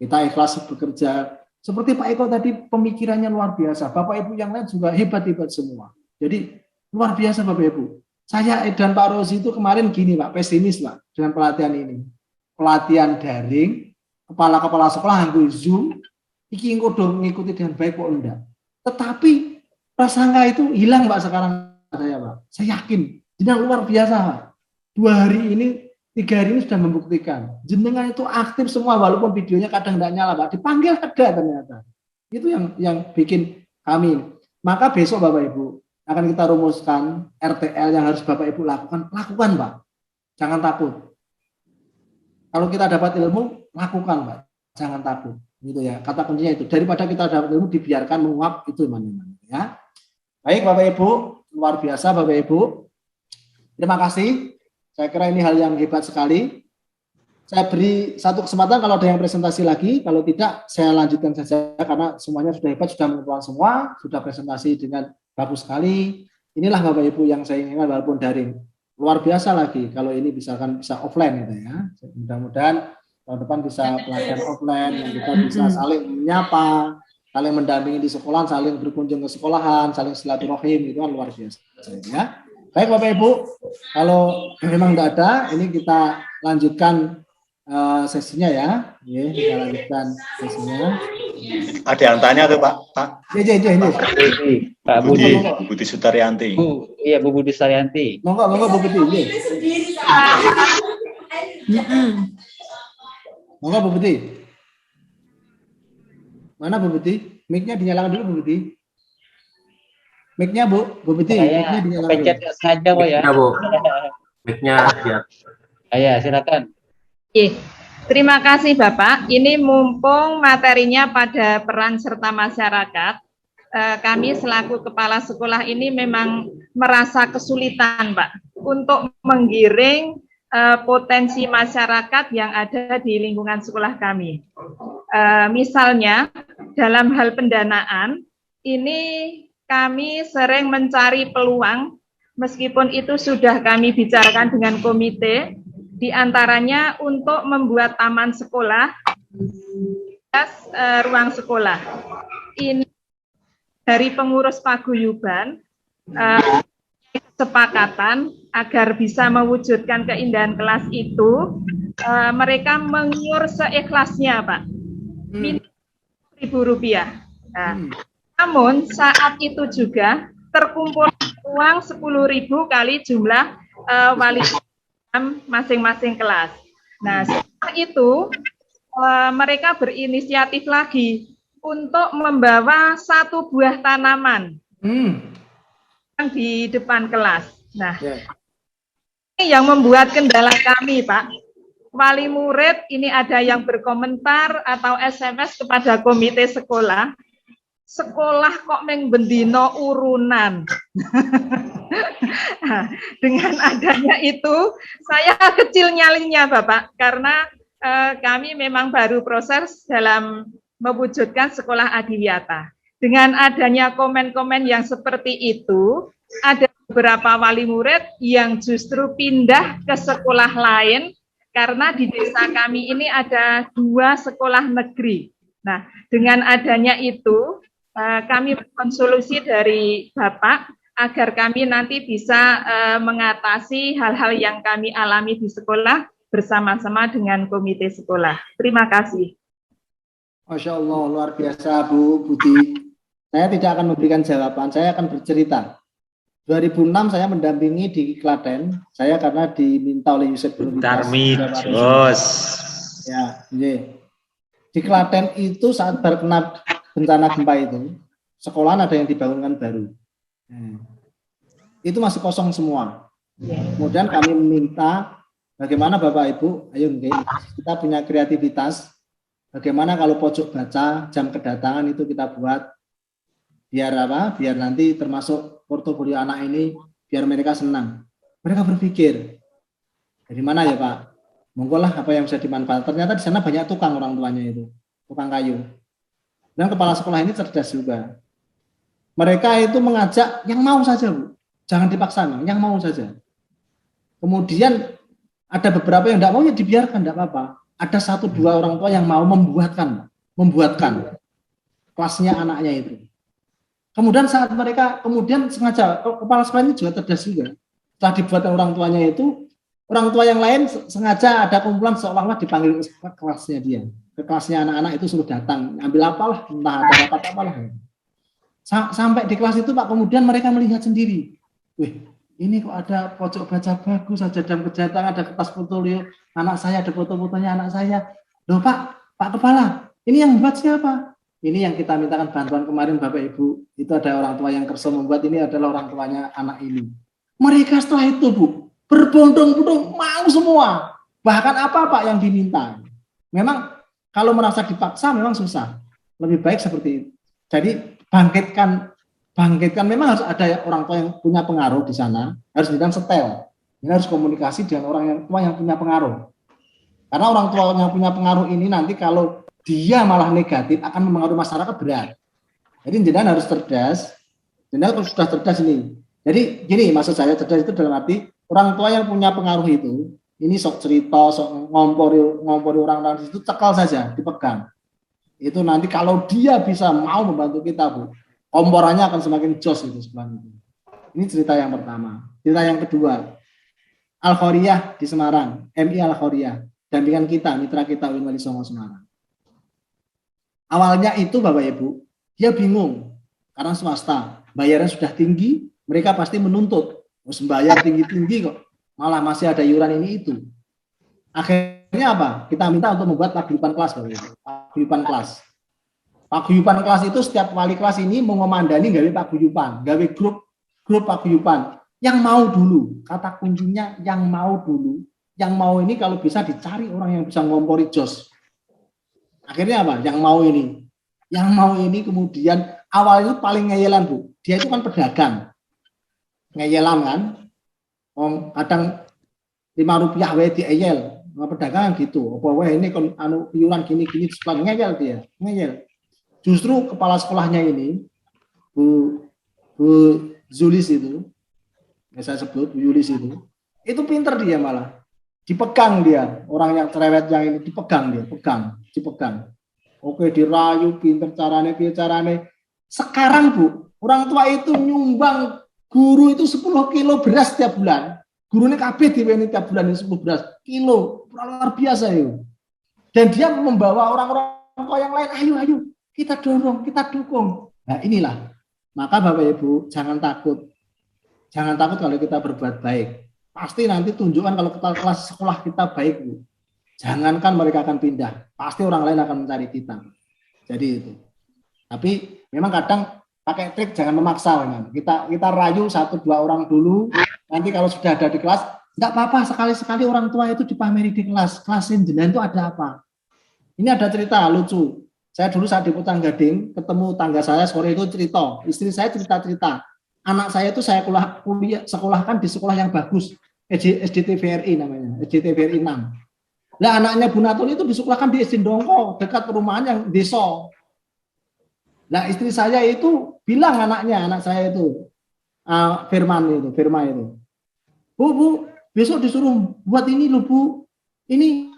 Kita ikhlas bekerja seperti Pak Eko tadi, pemikirannya luar biasa. Bapak Ibu yang lain juga hebat-hebat semua. Jadi luar biasa, Bapak Ibu. Saya dan Pak Rosi itu kemarin gini, Pak, pesimis, Pak, dengan pelatihan ini. Pelatihan daring, kepala-kepala sekolah nganggo Zoom, iki engko do ngikuti dengan baik kok enggak. Tetapi prasangka itu hilang, Pak, sekarang saya, Pak. Saya yakin, jenengan luar biasa, Pak. 2 hari ini, 3 hari ini sudah membuktikan. Jenengan itu aktif semua, walaupun videonya kadang enggak nyala, Pak. Dipanggil ada ternyata. Itu yang bikin kami. Maka besok, Bapak Ibu, akan kita rumuskan RTL yang harus Bapak Ibu lakukan, Pak. Jangan takut. Kalau kita dapat ilmu, lakukan, Pak. Jangan takut. Gitu ya. Kata kuncinya itu. Daripada kita dapat ilmu dibiarkan menguap, itu mana-mana ya. Baik, Bapak Ibu, luar biasa, Bapak Ibu. Terima kasih. Saya kira ini hal yang hebat sekali. Saya beri satu kesempatan kalau ada yang presentasi lagi, kalau tidak saya lanjutkan saja karena semuanya sudah hebat, sudah mengumpulkan semua, sudah presentasi dengan bagus sekali. Inilah Bapak Ibu yang saya inginkan walaupun daring. Luar biasa lagi kalau ini bisa offline gitu ya. Mudah-mudahan tahun depan bisa pelatihan offline yang kita bisa saling menyapa, saling mendampingi di sekolah, saling berkunjung ke sekolahan, saling silaturahim, itu kan luar biasa ya. Baik Bapak Ibu, kalau memang tidak ada, ini kita lanjutkan sesinya ya. Kita lanjutkan sesinya. Ada yang tanya tuh Pak? Ini. Pak Budi. Bu Budi Sutaryanti. Iya Bu Budi Sutaryanti. Monggo Bu Budi. Monggo Bu Budi. Mana Bu Budi? Mic-nya dinyalakan dulu Bu Budi. Mic-nya Bu Budi. Mic-nya dinyalakan. Pencet sengaja kok ya. Bu. Mic-nya ya. Ayo silakan. Terima kasih Bapak. Ini mumpung materinya pada peran serta masyarakat, kami selaku kepala sekolah ini memang merasa kesulitan Pak untuk menggiring potensi masyarakat yang ada di lingkungan sekolah kami. Misalnya dalam hal pendanaan, ini kami sering mencari peluang, meskipun itu sudah kami bicarakan dengan komite, di antaranya untuk membuat taman sekolah, ruang sekolah. Ini dari pengurus paguyuban, kesepakatan agar bisa mewujudkan keindahan kelas itu, mereka mengiur seikhlasnya, Pak. Rp1.000. Nah, namun saat itu juga terkumpul uang 10.000 kali jumlah wali masing-masing kelas. Nah, setelah itu mereka berinisiatif lagi untuk membawa satu buah tanaman yang di depan kelas. Nah, ini yang membuat kendala kami, Pak. Wali murid ini ada yang berkomentar atau SMS kepada komite sekolah. Sekolah kok meng bendino urunan. Nah, dengan adanya itu, saya kecil nyalinya, Bapak, karena kami memang baru proses dalam mewujudkan sekolah adiwiyata. Dengan adanya komen-komen yang seperti itu, ada beberapa wali murid yang justru pindah ke sekolah lain karena di desa kami ini ada 2 sekolah negeri. Nah, dengan adanya itu, kami berkonsolusi dari Bapak agar kami nanti bisa mengatasi hal-hal yang kami alami di sekolah bersama-sama dengan komite sekolah. Terima kasih. Masya Allah, luar biasa Bu Budi. Saya tidak akan memberikan jawaban, saya akan bercerita. 2006 saya mendampingi di Klaten, saya karena diminta oleh Yusuf Tarmijos. Ya, di Klaten itu saat terkena bencana gempa itu, sekolahan ada yang dibangunkan baru. Itu masih kosong semua. Kemudian kami meminta, bagaimana Bapak Ibu, ayo kita punya kreativitas, bagaimana kalau pojok baca, jam kedatangan itu kita buat, biar apa? Biar nanti termasuk portofolio anak ini, biar mereka senang. Mereka berpikir, dari mana ya Pak? Monggo lah apa yang bisa dimanfaatkan. Ternyata di sana banyak tukang orang tuanya itu, tukang kayu. Dan kepala sekolah ini cerdas juga. Mereka itu mengajak yang mau saja, Bu. Jangan dipaksa, yang mau saja. Kemudian ada beberapa yang tidak mau, ya dibiarkan, tidak apa-apa. Ada 1-2 orang tua yang mau membuatkan kelasnya anaknya itu. Kemudian saat mereka sengaja, kepala sekolah ini juga cerdas juga. Setelah dibuatkan orang tuanya itu, orang tua yang lain sengaja ada kumpulan seolah-olah dipanggil ke kelasnya dia. Ke kelasnya anak-anak itu suruh datang, ambil apalah, entah ada rapat apalah. Sampai di kelas itu Pak, kemudian mereka melihat sendiri. Wih, ini kok ada pojok baca bagus, ada jam kedatangan, ada kertas portfolio anak saya, ada foto-fotonya anak saya. Loh Pak Kepala, ini yang buat siapa? Ini yang kita mintakan bantuan kemarin Bapak Ibu, itu ada orang tua yang kerso membuat, ini adalah orang tuanya anak ini. Mereka setelah itu Bu, berbondong-bondong mau semua. Bahkan apa Pak yang diminta. Memang kalau merasa dipaksa memang susah. Lebih baik seperti itu. Jadi bangkitkan memang harus ada orang tua yang punya pengaruh di sana, harus dibilang setel. Ini harus komunikasi dengan orang yang tua yang punya pengaruh. Karena orang tua yang punya pengaruh ini nanti kalau dia malah negatif akan mempengaruhi masyarakat berat. Jadi jenengan harus cerdas. Jenengan sudah cerdas ini. Jadi gini maksud saya, cerdas itu dalam arti orang tua yang punya pengaruh itu, ini sok cerita, sok ngompori orang-orang itu cekal saja, dipegang. Itu nanti kalau dia bisa mau membantu kita Bu, komporannya akan semakin jos itu sekolah itu. Ini cerita yang pertama. Cerita yang kedua, Al-Khoriyah di Semarang, MI Al-Khoriyah, dampingan kita, mitra kita UIN Wali Songo Semarang. Awalnya itu Bapak Ibu, dia bingung karena swasta, bayarnya sudah tinggi, mereka pasti menuntut, harus bayar tinggi-tinggi kok, malah masih ada iuran ini itu. Akhirnya apa? Kita minta untuk membuat paguyuban kelas Bapak Ibu, paguyuban kelas. Paguyuban kelas itu setiap wali kelas ini mengomandani gawe paguyuban, gawe grup paguyuban. Yang mau dulu, kata kuncinya yang mau dulu. Yang mau ini kalau bisa dicari orang yang bisa ngompori jos. Akhirnya apa? Yang mau ini. Yang mau ini kemudian awalnya paling ngeyelan Bu. Dia itu kan pedagang. Ngeyelan kan. Kadang 5 rupiah wae dieyel. Pedagang gitu. Apa wae ini kon anu iuran gini-gini sekolah ngeyel dia. Ngeyel. Justru kepala sekolahnya ini Bu Zulis itu. Saya sebut Bu Yulis itu pinter dia malah. Dipegang dia, orang yang cerewet yang ini dipegang dia, dipegang. Oke, dirayu, pinter carane. Sekarang Bu, orang tua itu nyumbang guru itu 10 kilo beras tiap bulan. Gurunya KB diweni tiap bulan 10 beras kilo, luar biasa itu. Dan dia membawa orang-orang tua yang lain, ayo, kita dorong, kita dukung. Nah inilah, maka Bapak Ibu jangan takut. Jangan takut kalau kita berbuat baik. Pasti nanti tunjukkan kalau kelas sekolah kita baik Bu. Jangankan mereka akan pindah, pasti orang lain akan mencari kita. Jadi itu. Tapi memang kadang pakai trik, jangan memaksa memang. Kita rayu 1-2 orang dulu. Nanti kalau sudah ada di kelas, enggak apa-apa, sekali-sekali orang tua itu dipameri di kelas. Kelasin jenengan itu ada apa? Ini ada cerita lucu. Saya dulu saat di Putan Gading, ketemu tangga saya sore itu cerita. Istri saya cerita-cerita. Anak saya itu saya sekolahkan di sekolah yang bagus. SDTVRI namanya, SDTVRI 6. Nah, anaknya Bu Natun itu disekolahkan di SD Dongko, dekat perumahan yang desa. Nah, istri saya itu bilang anak saya itu, Firma itu. Bu, besok disuruh buat ini loh Bu. Ini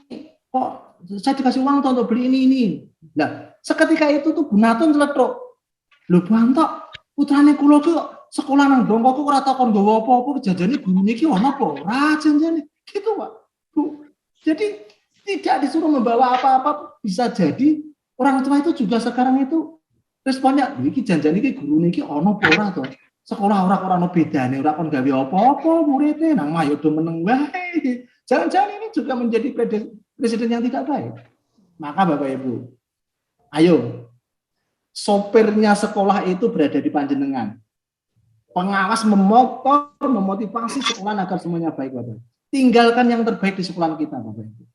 kok saya dikasih uang untuk beli ini. Nah, seketika itu tuh Bu Natun celetruk. Lho Bu Anto, putrane kula kok sekolah nang Dongko kok ora takon nggawa apa-apa, jajane gurune iki ono apa? Ora janjane. Gitu, Pak. Bu. Jadi tidak disuruh membawa apa-apa, bisa jadi orang tua itu juga sekarang itu responnya, iki janjane iki gurune iki ono apa ora to? Sekolah ora ono bedane, ora kon gawe apa-apa muridé nang mah yo do meneng wae. Jangan-jangan ini juga menjadi presiden yang tidak baik. Maka Bapak Ibu, ayo, sopirnya sekolah itu berada di panjenengan. Pengawas memotor, memotivasi sekolah agar semuanya baik, Bapak. Tinggalkan yang terbaik di sekolah kita, Bapak Ibu.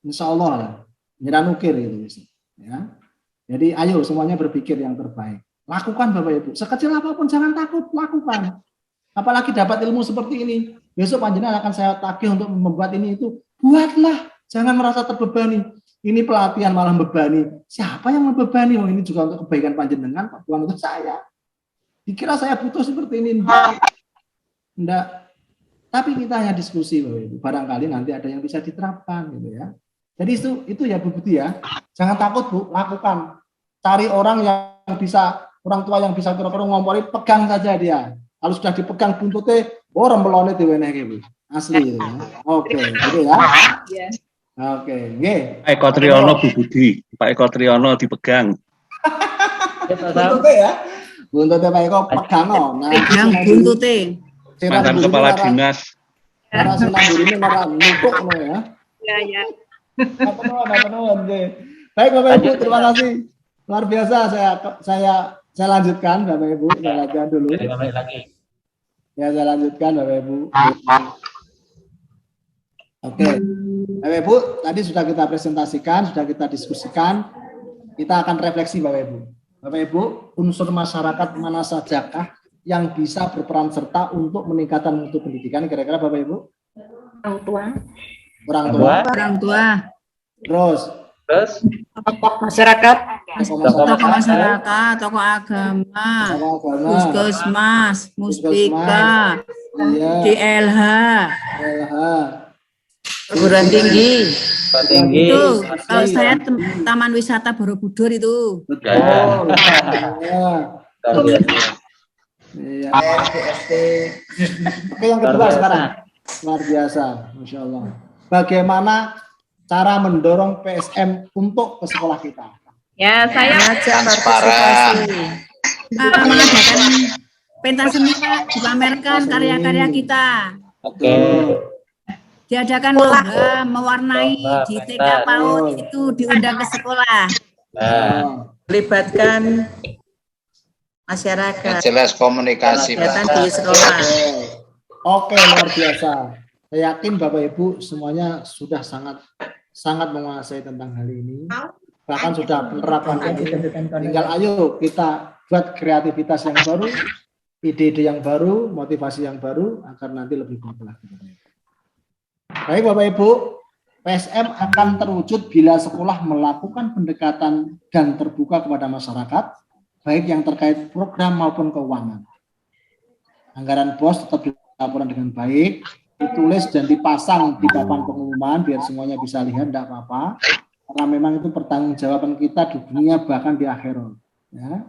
Insya Allah lah, nyeranukir itu. Ya. Jadi ayo semuanya berpikir yang terbaik. Lakukan Bapak Ibu. Sekecil apapun jangan takut, lakukan. Apalagi dapat ilmu seperti ini. Besok panjenengan akan saya tagih untuk membuat ini itu. Buatlah, jangan merasa terbebani. Ini pelatihan malah membebani. Siapa yang membebani? Oh, ini juga untuk kebaikan panjenengan, bukan untuk saya. Dikira saya butuh seperti ini. Enggak. Tapi kita hanya diskusi Bapak Ibu. Barangkali nanti ada yang bisa diterapkan gitu ya. Jadi itu ya Bu Budi ya. Jangan takut Bu, lakukan. Cari orang yang bisa, orang tua yang bisa kira-kira ngompori, pegang saja dia. Kalau sudah dipegang buntutnya, rembelone diwenehke Bu. Asli ya. Oke, gitu ya. Oke, nggih. Pak Eko Triyono Bu Budi, Pak Eko Triyono dipegang. Buntutnya ya. Buntutnya Pak Eko pegang. Nah, pegang buntutnya. Mantan kepala dinas. Karena senang ini marah numpuk ya. Ya. Baik Bapak Ibu, terima kasih. Luar biasa, saya lanjutkan Bapak Ibu, saya lanjutkan dulu. Ya, saya lanjutkan Bapak Ibu. Oke. Bapak Ibu, tadi sudah kita presentasikan, sudah kita diskusikan. Kita akan refleksi Bapak Ibu. Bapak Ibu, unsur masyarakat mana sajakah yang bisa berperan serta untuk meningkatkan mutu pendidikan? Kira-kira Bapak Ibu? Orang tua. Orang tua. Terus tokoh masyarakat, tokoh agama, Puskesmas, Muspika, DLH, perguruan tinggi. Itu kalau saya Taman Wisata Borobudur itu. Betul. Oke, yang kedua sekarang. Luar biasa, Masya Allah. Bagaimana cara mendorong PSM untuk ke sekolah kita? Ya, saya partisipasi. Mengadakan pentas seni, dipamerkan karya-karya kita. Oke. Diadakan lomba mewarnai di TK PAUD itu diundang ke sekolah. Melibatkan masyarakat. Jelas komunikasi di sekolah. Oke, luar biasa. Saya yakin Bapak Ibu semuanya sudah sangat menguasai tentang hal ini. Bahkan sudah penerapan ini. Tinggal ayo kita buat kreativitas yang baru, ide-ide yang baru, motivasi yang baru agar nanti lebih baik lagi. Baik Bapak Ibu, PSM akan terwujud bila sekolah melakukan pendekatan dan terbuka kepada masyarakat, baik yang terkait program maupun keuangan. Anggaran BOS tetap dilaporkan dengan baik, ditulis dan dipasang di papan pengumuman biar semuanya bisa lihat, tidak apa-apa. Karena memang itu pertanggungjawaban kita di dunia bahkan di akhirat. Ya.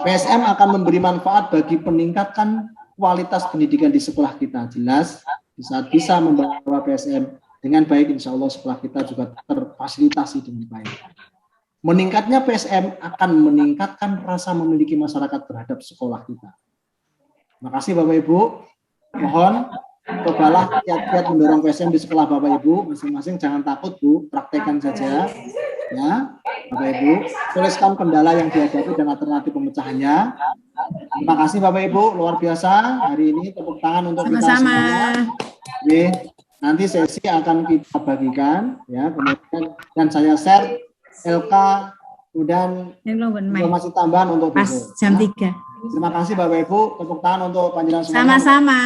PSM akan memberi manfaat bagi peningkatan kualitas pendidikan di sekolah kita. Jelas, di saat bisa membawa PSM dengan baik, insya Allah sekolah kita juga terfasilitasi dengan baik. Meningkatnya PSM akan meningkatkan rasa memiliki masyarakat terhadap sekolah kita. Terima kasih Bapak Ibu. Mohon cobalah kiat-kiat mendorong PSM di sekolah Bapak Ibu masing-masing. Jangan takut Bu, praktekkan saja. Ya. Bapak Ibu. Tuliskan kendala yang dihadapi dan alternatif pemecahannya. Terima kasih Bapak Ibu, luar biasa hari ini. Tepuk tangan untuk kita semua. Oke, nanti sesi akan kita bagikan ya, kemudian dan saya share LK kemudian informasi tambahan untuk pas besok. jam 3. Terima kasih Bapak Ibu, tepuk tangan untuk panjenengan semua. Sama-sama.